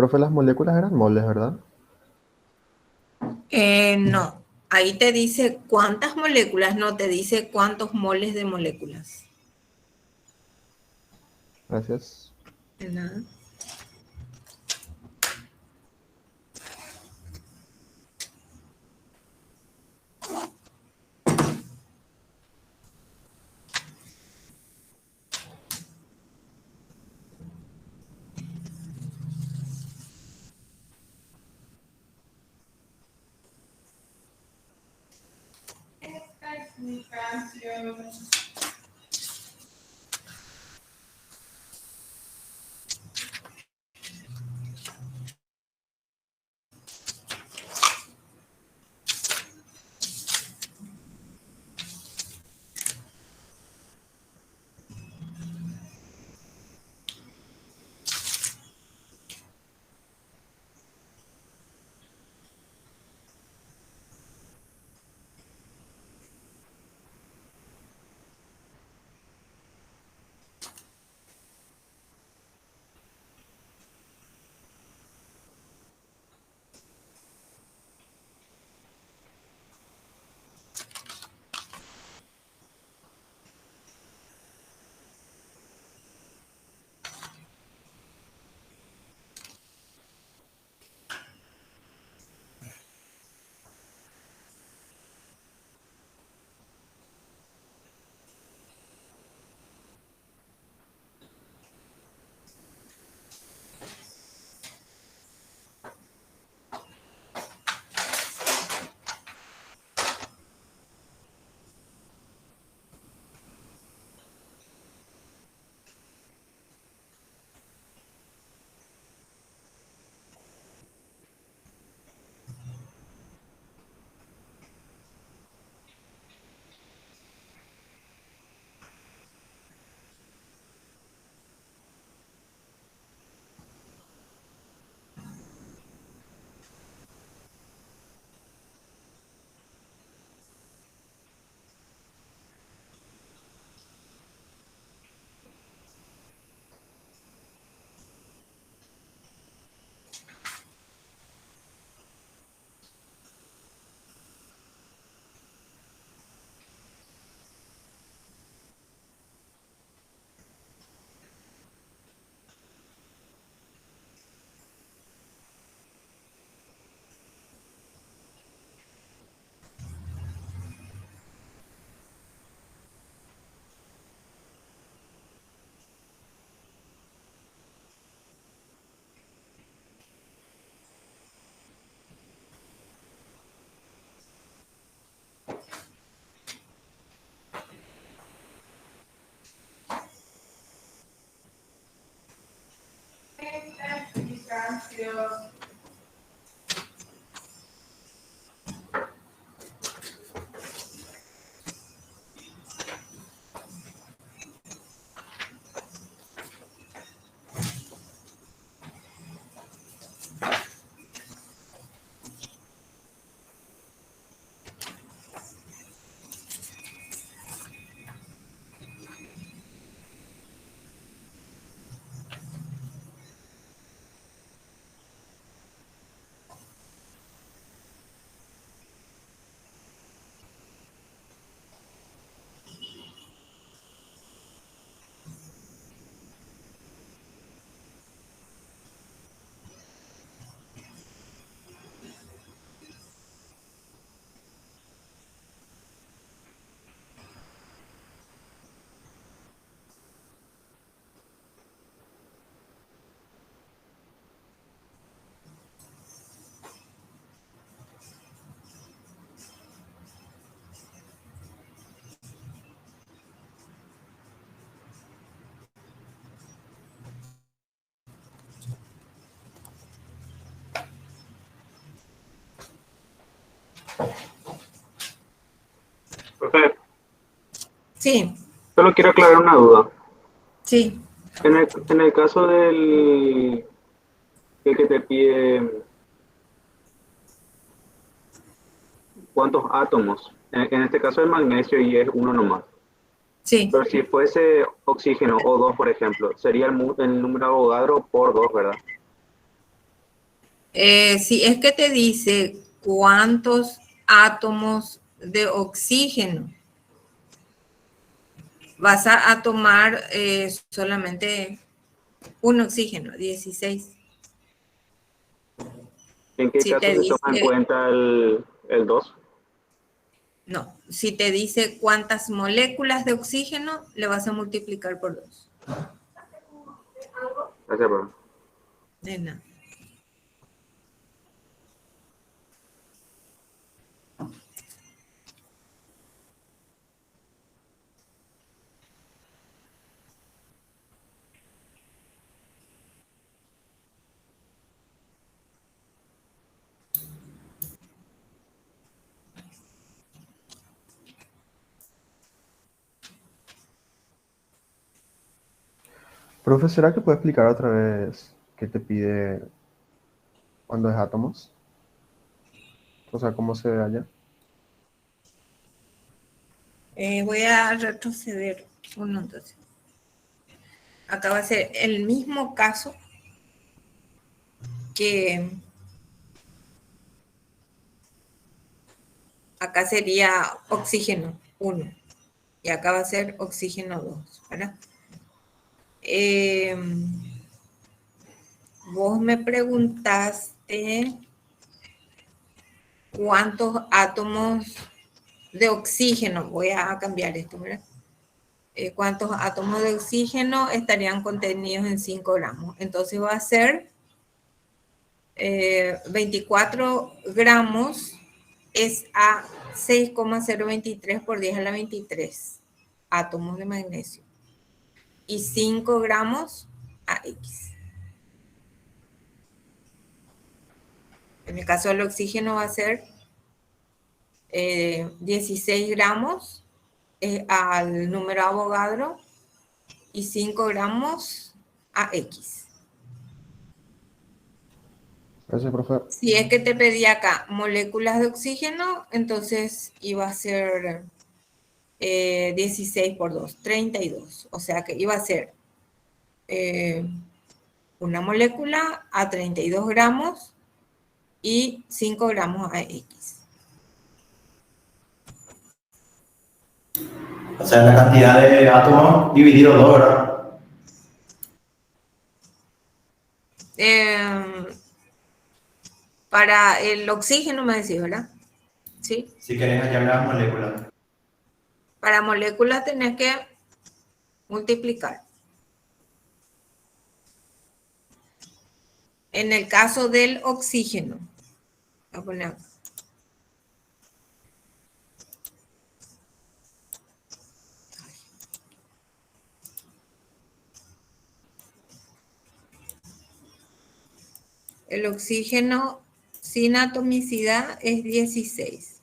Profe, las moléculas eran moles, ¿verdad? No, ahí te dice cuántas moléculas, no te dice cuántos moles de moléculas. Gracias. De nada. Profe, Sí, solo quiero aclarar una duda. sí. En el caso del que te pide cuántos átomos, en este caso el magnesio y es uno nomás. Sí, Pero si fuese oxígeno o dos, por ejemplo, sería el número de Avogadro por dos, ¿verdad? si es que te dice cuántos átomos de oxígeno vas a tomar solamente un oxígeno, 16. ¿En qué Si caso te se toma en dice, cuenta el 2? no, si te dice cuántas moléculas de oxígeno, le vas a multiplicar por 2. Gracias, profe. De nada. Profe, ¿será que puede explicar otra vez qué te pide cuando es átomos? O sea, ¿cómo se ve allá? Voy a retroceder uno entonces. Acá va a ser el mismo caso que acá sería oxígeno 1 y acá va a ser oxígeno 2, ¿verdad? Vos me preguntaste cuántos átomos de oxígeno, voy a cambiar esto, ¿verdad? Cuántos átomos de oxígeno estarían contenidos en 5 gramos. Entonces va a ser 24 gramos es a 6,023 por 10 a la 23 átomos de magnesio. Y 5 gramos a X. En el caso del oxígeno va a ser 16 gramos al número Avogadro y 5 gramos a X. Gracias, profe. Si es que te pedía acá moléculas de oxígeno, entonces iba a ser 16 por 2, 32. O sea que iba a ser una molécula a 32 gramos y 5 gramos a X. O sea, la cantidad de átomos dividido 2, ¿verdad? Para el oxígeno me decís, ¿verdad? ¿Sí? Si querés hallar las moléculas. Para moléculas tenés que multiplicar. En el caso del oxígeno, voy a poner acá. El oxígeno sin atomicidad es 16.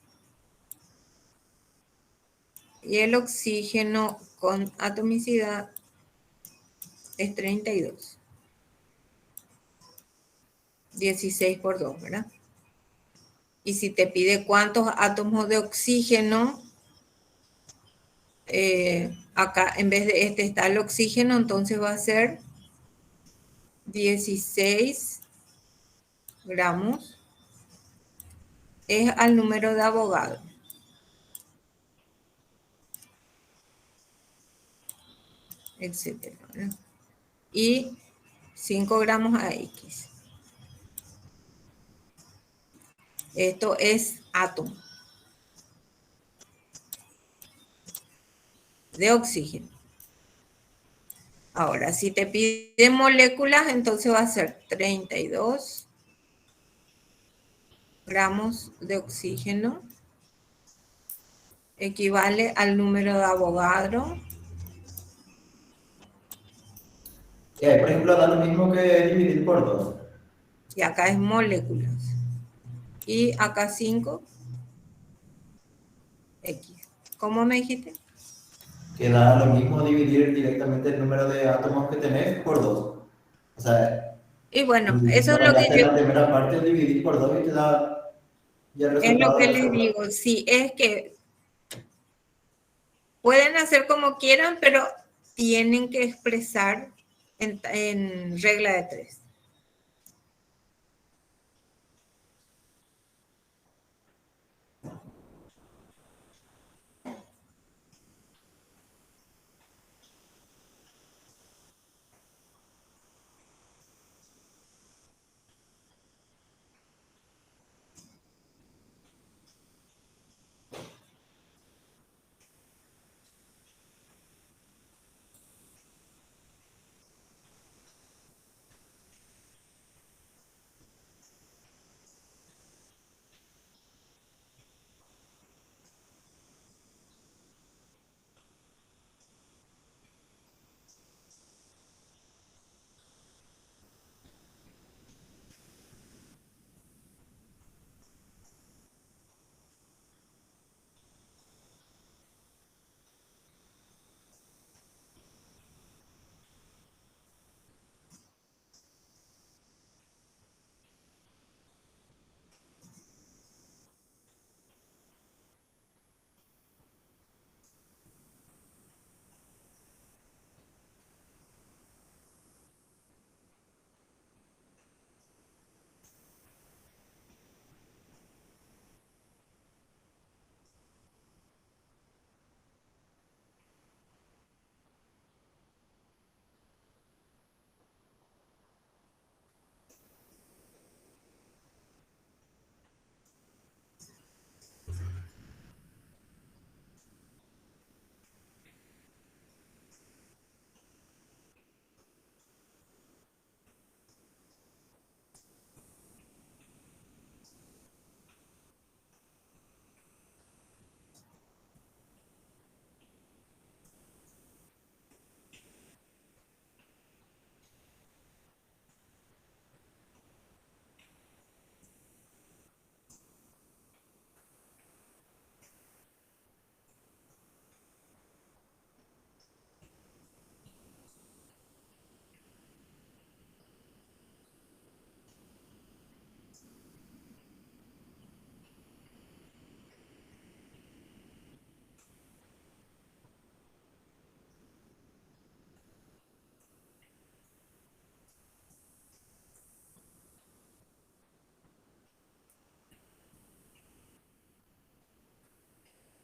Y el oxígeno con atomicidad es 32. 16 por 2, ¿verdad? Y si te pide cuántos átomos de oxígeno, acá en vez de este está el oxígeno, entonces va a ser 16 gramos. Es al número de Avogadro. Etcétera, ¿verdad? Y 5 gramos a X. Esto es átomo de oxígeno. Ahora, si te pide moléculas, entonces va a ser 32 gramos de oxígeno. Equivale al número de Avogadro. Y ahí, por ejemplo, da lo mismo que dividir por 2. Y acá es moléculas. Y acá 5. X. ¿Cómo me dijiste? Que da lo mismo dividir directamente el número de átomos que tenés por 2. O sea, Y bueno, eso es lo ya que hacer yo, la primera parte, dividir por 2 y te da ya el es lo resultado que de la les segunda. digo. Sí, es que pueden hacer como quieran, pero tienen que expresar en regla de 3.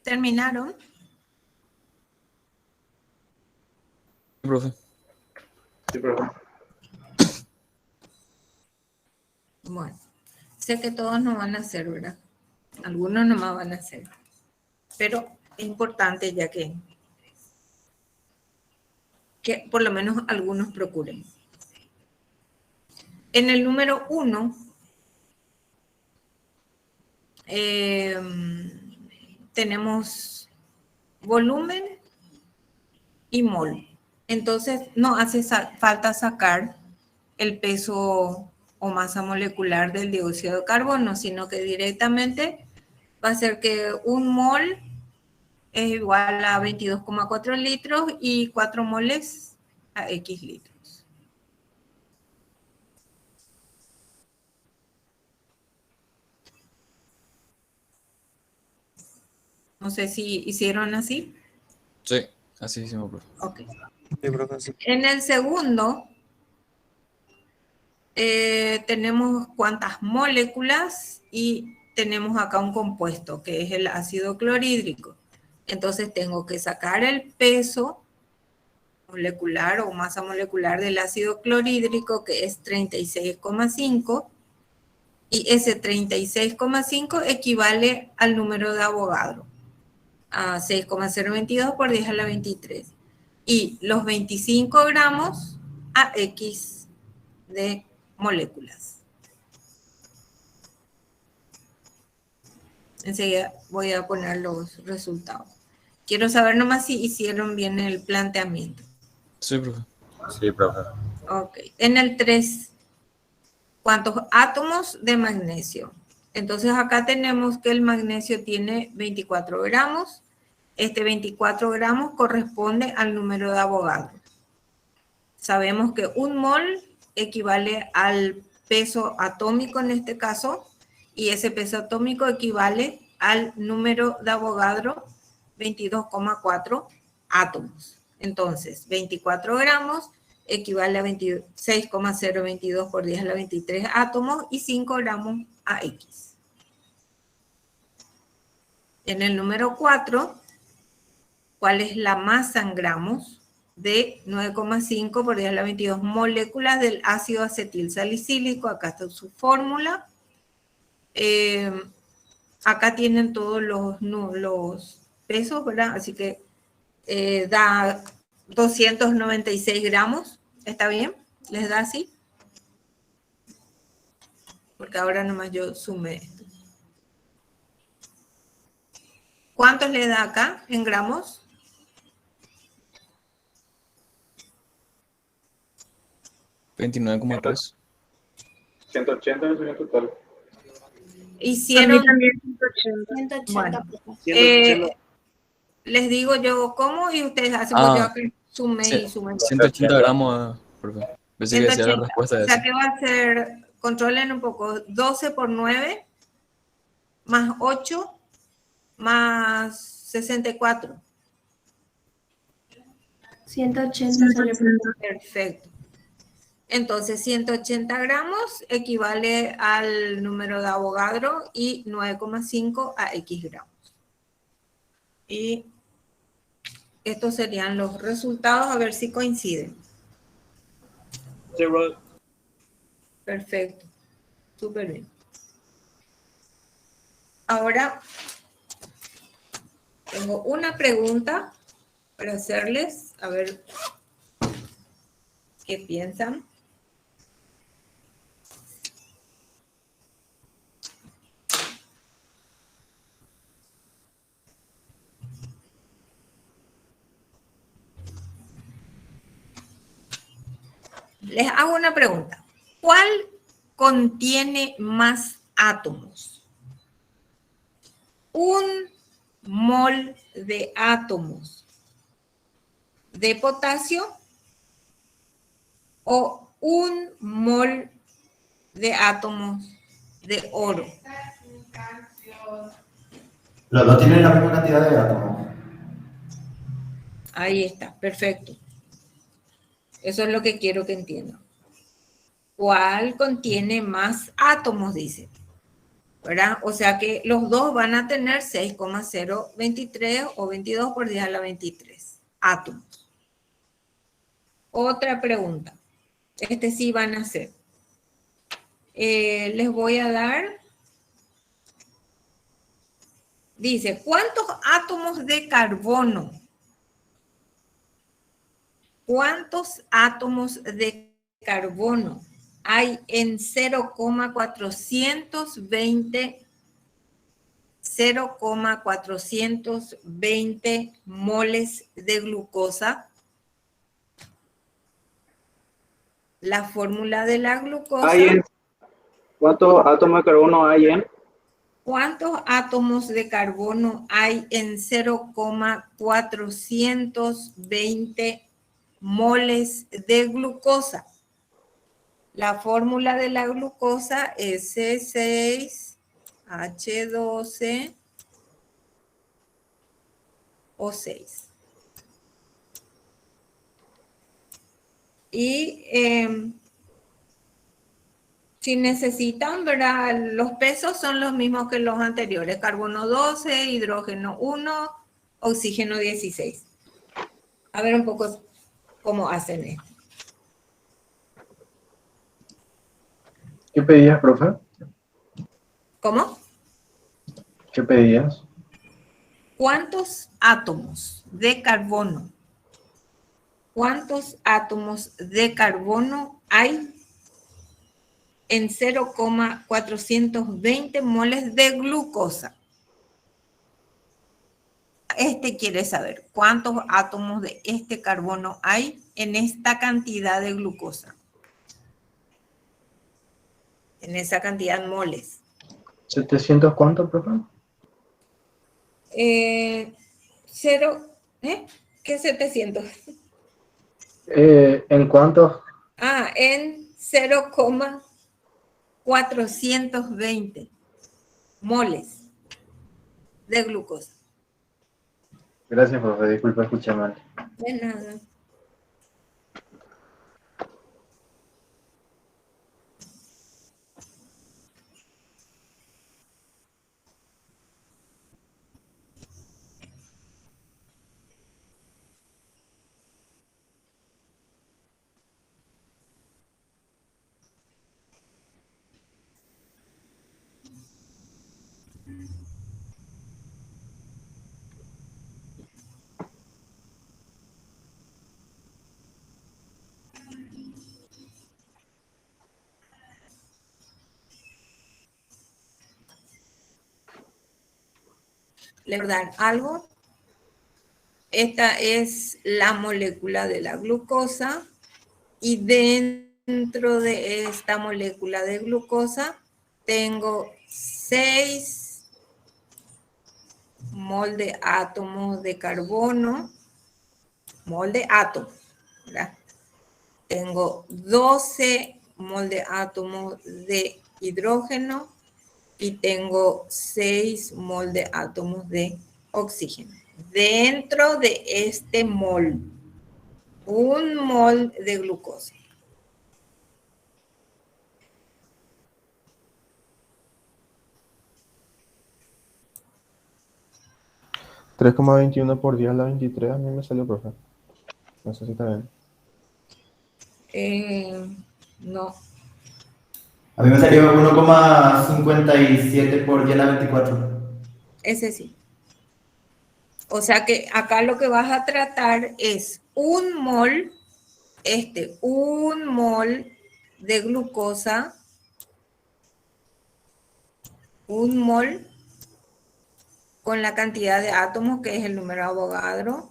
¿Terminaron? Profe. Sí, profe. Bueno, sé que todos no van a hacer, ¿verdad? Algunos nomás van a hacer. Pero es importante ya que por lo menos algunos procuren. En el número 1, tenemos volumen y mol. Entonces, no hace falta sacar el peso o masa molecular del dióxido de carbono, sino que directamente va a ser que un mol es igual a 22,4 litros y 4 moles a X litros. No sé si hicieron así. Sí, así hicimos, profe. Ok. Sí, profe, sí. En el segundo, tenemos cuántas moléculas y tenemos acá un compuesto que es el ácido clorhídrico. Entonces tengo que sacar el peso molecular o masa molecular del ácido clorhídrico, que es 36,5, y ese 36,5 equivale al número de Avogadro, a 6,022 por 10 a la 23. Y los 25 gramos a X de moléculas. Enseguida voy a poner los resultados. Quiero saber nomás si hicieron bien el planteamiento. Sí, profe. Sí, profe. Ok. En el 3, ¿cuántos átomos de magnesio? Entonces acá tenemos que el magnesio tiene 24 gramos. Este 24 gramos corresponde al número de Avogadro. Sabemos que un mol equivale al peso atómico en este caso, y ese peso atómico equivale al número de Avogadro, 22,4 átomos. Entonces, 24 gramos equivale a 26,022 por 10 a la 23 átomos y 5 gramos a X. En el número 4, ¿cuál es la masa en gramos de 9,5 por 10 a la 22 moléculas del ácido acetil salicílico? Acá está su fórmula. Acá tienen todos los pesos, ¿verdad? Así que da 296 gramos. ¿Está bien? ¿Les da así? Porque ahora nomás yo sumé esto. ¿Cuántos le da acá en gramos? 29,3. 180 es el total. Hicieron... también 180. 180. Bueno, Les digo yo cómo y ustedes hacen, Ah, yo aquí sumé y sumé. 180 gramos, profe. Pensé que decía la 180. respuesta O de sea eso. que va a ser, controlen un poco, 12 por 9, más 8, más 64. 180 sale. Perfecto. Entonces, 180 gramos equivale al número de Avogadro y 9,5 a X gramos. Y estos serían los resultados, a ver si coinciden. Perfecto. Súper bien. Ahora, tengo una pregunta para hacerles, a ver qué piensan. Les hago una pregunta. ¿Cuál contiene más átomos? ¿Un mol de átomos de potasio o un mol de átomos de oro? Los dos tienen la misma cantidad de átomos. Ahí está, perfecto. Eso es lo que quiero que entiendan. ¿Cuál contiene más átomos? Dice. ¿Verdad? O sea que los dos van a tener 6,023 o 22 por 10 a la 23 átomos. Otra pregunta. Este sí van a hacer. Les voy a dar. Dice, ¿cuántos átomos de carbono? ¿Cuántos átomos de carbono hay en 0,420 moles de glucosa? La fórmula de la glucosa. Hay en ¿Cuántos átomos de carbono hay en? ¿Cuántos átomos de carbono hay en 0,420 moles de glucosa? La fórmula de la glucosa es C6H12O6. Y si necesitan, ¿verdad? Los pesos son los mismos que los anteriores. Carbono 12, hidrógeno 1, oxígeno 16. A ver un poco cómo hacen esto. ¿Qué pedías, profe? ¿Cómo? ¿Qué pedías? ¿Cuántos átomos de carbono? ¿Cuántos átomos de carbono hay en 0,420 moles de glucosa? Este quiere saber cuántos átomos de este carbono hay en esta cantidad de glucosa. En esa cantidad de moles. ¿700 cuánto, profe? ¿Qué 700? ¿En cuántos? En 0,420 moles de glucosa. Gracias, profe. Disculpa, escuché mal. De nada. ¿Le dan algo? Esta es la molécula de la glucosa y dentro de esta molécula de glucosa tengo 6 mol de átomos de carbono, mol de átomos, ¿verdad? Tengo 12 mol de átomos de hidrógeno y tengo 6 mol de átomos de oxígeno. Dentro de este mol, un mol de glucosa. $3,21 por 10 a la 23 a mí me salió, profe. No sé si está bien. No. A mí me salió 1,57 por 10 a la 24. Ese sí. O sea que acá lo que vas a tratar es un mol de glucosa, un mol con la cantidad de átomos que es el número de Avogadro.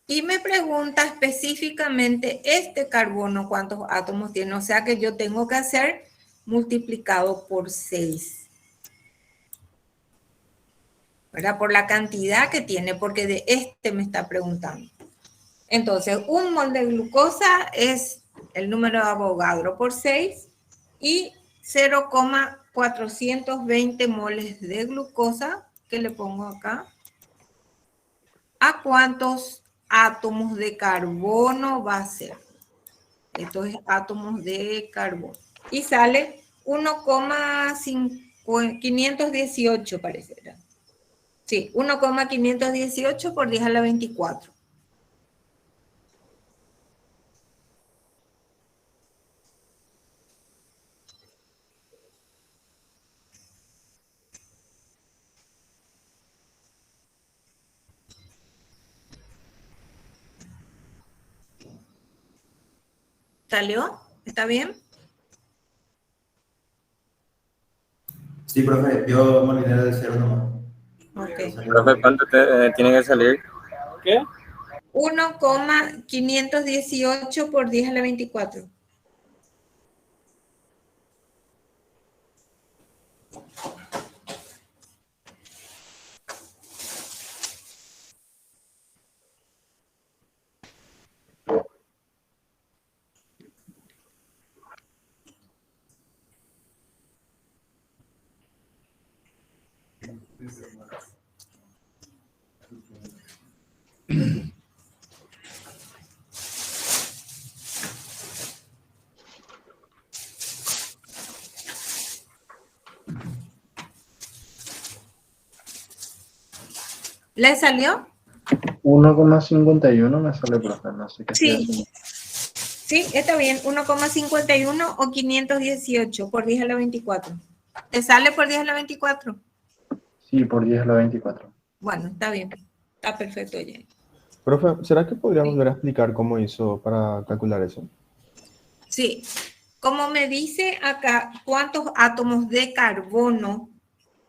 Y me pregunta específicamente este carbono cuántos átomos tiene. O sea que yo tengo que hacer multiplicado por 6. ¿Verdad? Por la cantidad que tiene, porque de este me está preguntando. Entonces, un mol de glucosa es el número de Avogadro por 6 y 0,420 moles de glucosa, que le pongo acá. ¿A cuántos átomos de carbono va a ser? Esto es átomos de carbono. Y sale 1,518 parecerá. Sí, 1,518 por 10 a la 24. ¿Salió? ¿Está bien? Sí, profe, yo me olvidé del cero nomás. Ok. Profe, ¿cuánto tiene que salir? ¿Qué? 1,518 por 10 a la 24. ¿Le salió? 1,51 me sale, profe, no sé qué estoy Sí. haciendo. Sí, está bien. 1,51 o 518 por 10 a la 24. ¿Te sale por 10 a la 24? Sí, por 10 a la 24. Bueno, está bien. Está perfecto, Jenny. Profe, ¿será que podríamos volver a explicar cómo hizo para calcular eso? Sí. Como me dice acá, ¿cuántos átomos de carbono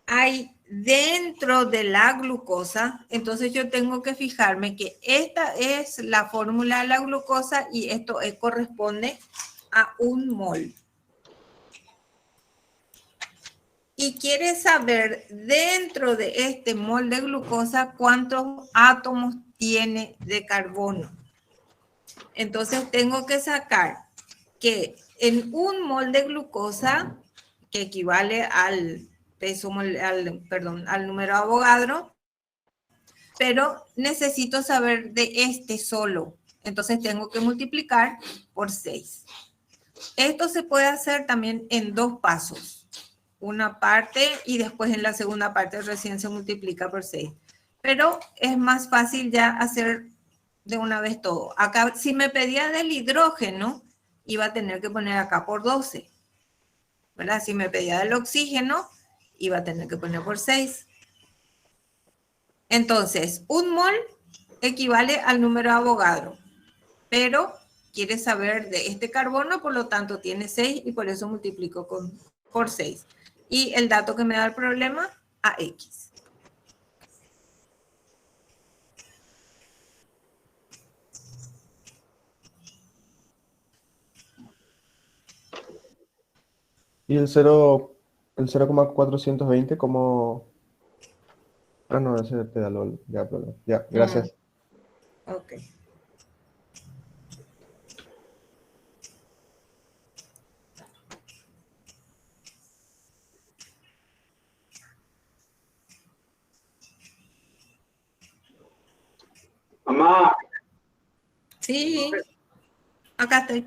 hay dentro de la glucosa? Entonces yo tengo que fijarme que esta es la fórmula de la glucosa y esto corresponde a un mol. Y quiere saber dentro de este mol de glucosa cuántos átomos tiene de carbono. Entonces tengo que sacar que en un mol de glucosa, que equivale al peso al número de Avogadro, pero necesito saber de este solo. Entonces tengo que multiplicar por 6. Esto se puede hacer también en 2 pasos. Una parte y después en la segunda parte recién se multiplica por 6. Pero es más fácil ya hacer de una vez todo. Acá, si me pedía del hidrógeno, iba a tener que poner acá por 12. ¿Verdad? Si me pedía del oxígeno, iba a tener que poner por 6. Entonces, un mol equivale al número de Avogadro, pero quiere saber de este carbono, por lo tanto tiene 6 y por eso multiplico por 6. Y el dato que me da el problema, AX. Y el 0,420 como... Ah, no, ese te da LOL. Ya, perdón. Ya, gracias. Ok. Mamá, Sí, acá estoy.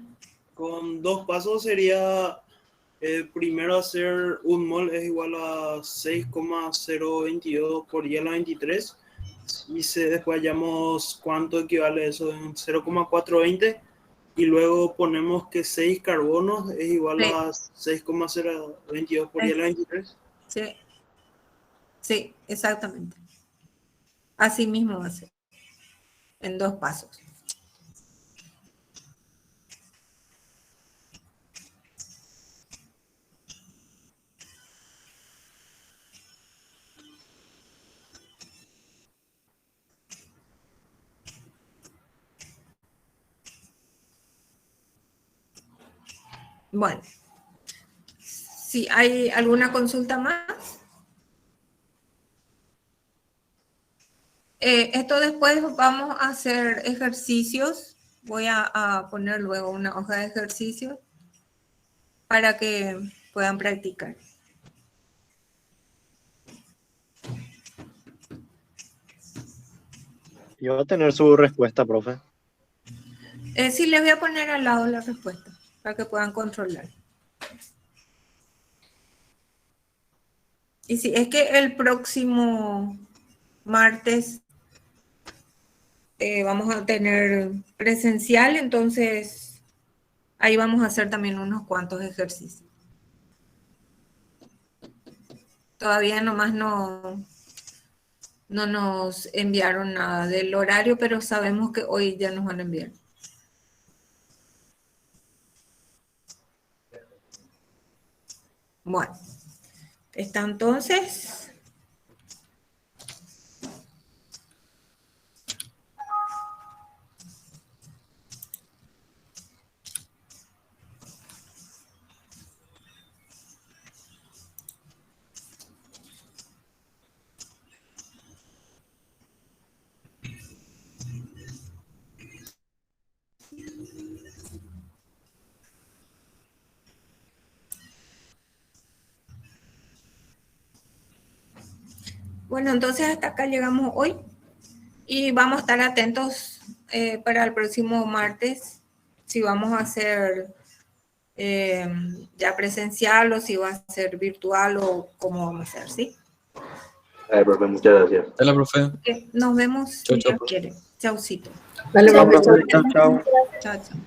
Con 2 pasos sería, primero hacer un mol es igual a 6,022 por 10 a la 23. Y después hallamos cuánto equivale eso en 0,420. Y luego ponemos que 6 carbonos es igual Sí. a 6,022 por 10 a la 23. Sí, sí, exactamente. Así mismo va a ser. En 2 pasos. Bueno, si hay alguna consulta más. Esto después vamos a hacer ejercicios. Voy a poner luego una hoja de ejercicios para que puedan practicar. Y va a tener su respuesta, profe. Sí, les voy a poner al lado la respuesta para que puedan controlar. Y sí, es que el próximo martes vamos a tener presencial, entonces ahí vamos a hacer también unos cuantos ejercicios. Todavía nomás no nos enviaron nada del horario, pero sabemos que hoy ya nos van a enviar. Bueno, está entonces. Bueno, entonces hasta acá llegamos hoy y vamos a estar atentos para el próximo martes, si vamos a hacer ya presencial o si va a ser virtual o cómo vamos a hacer, ¿sí? A ver, profe, muchas gracias. Hola, profe. Ok, nos vemos Chau, si chau. Dios quiere. Chaucito. Dale, Chao, profe. profe. Chao, chao. Chao, chao.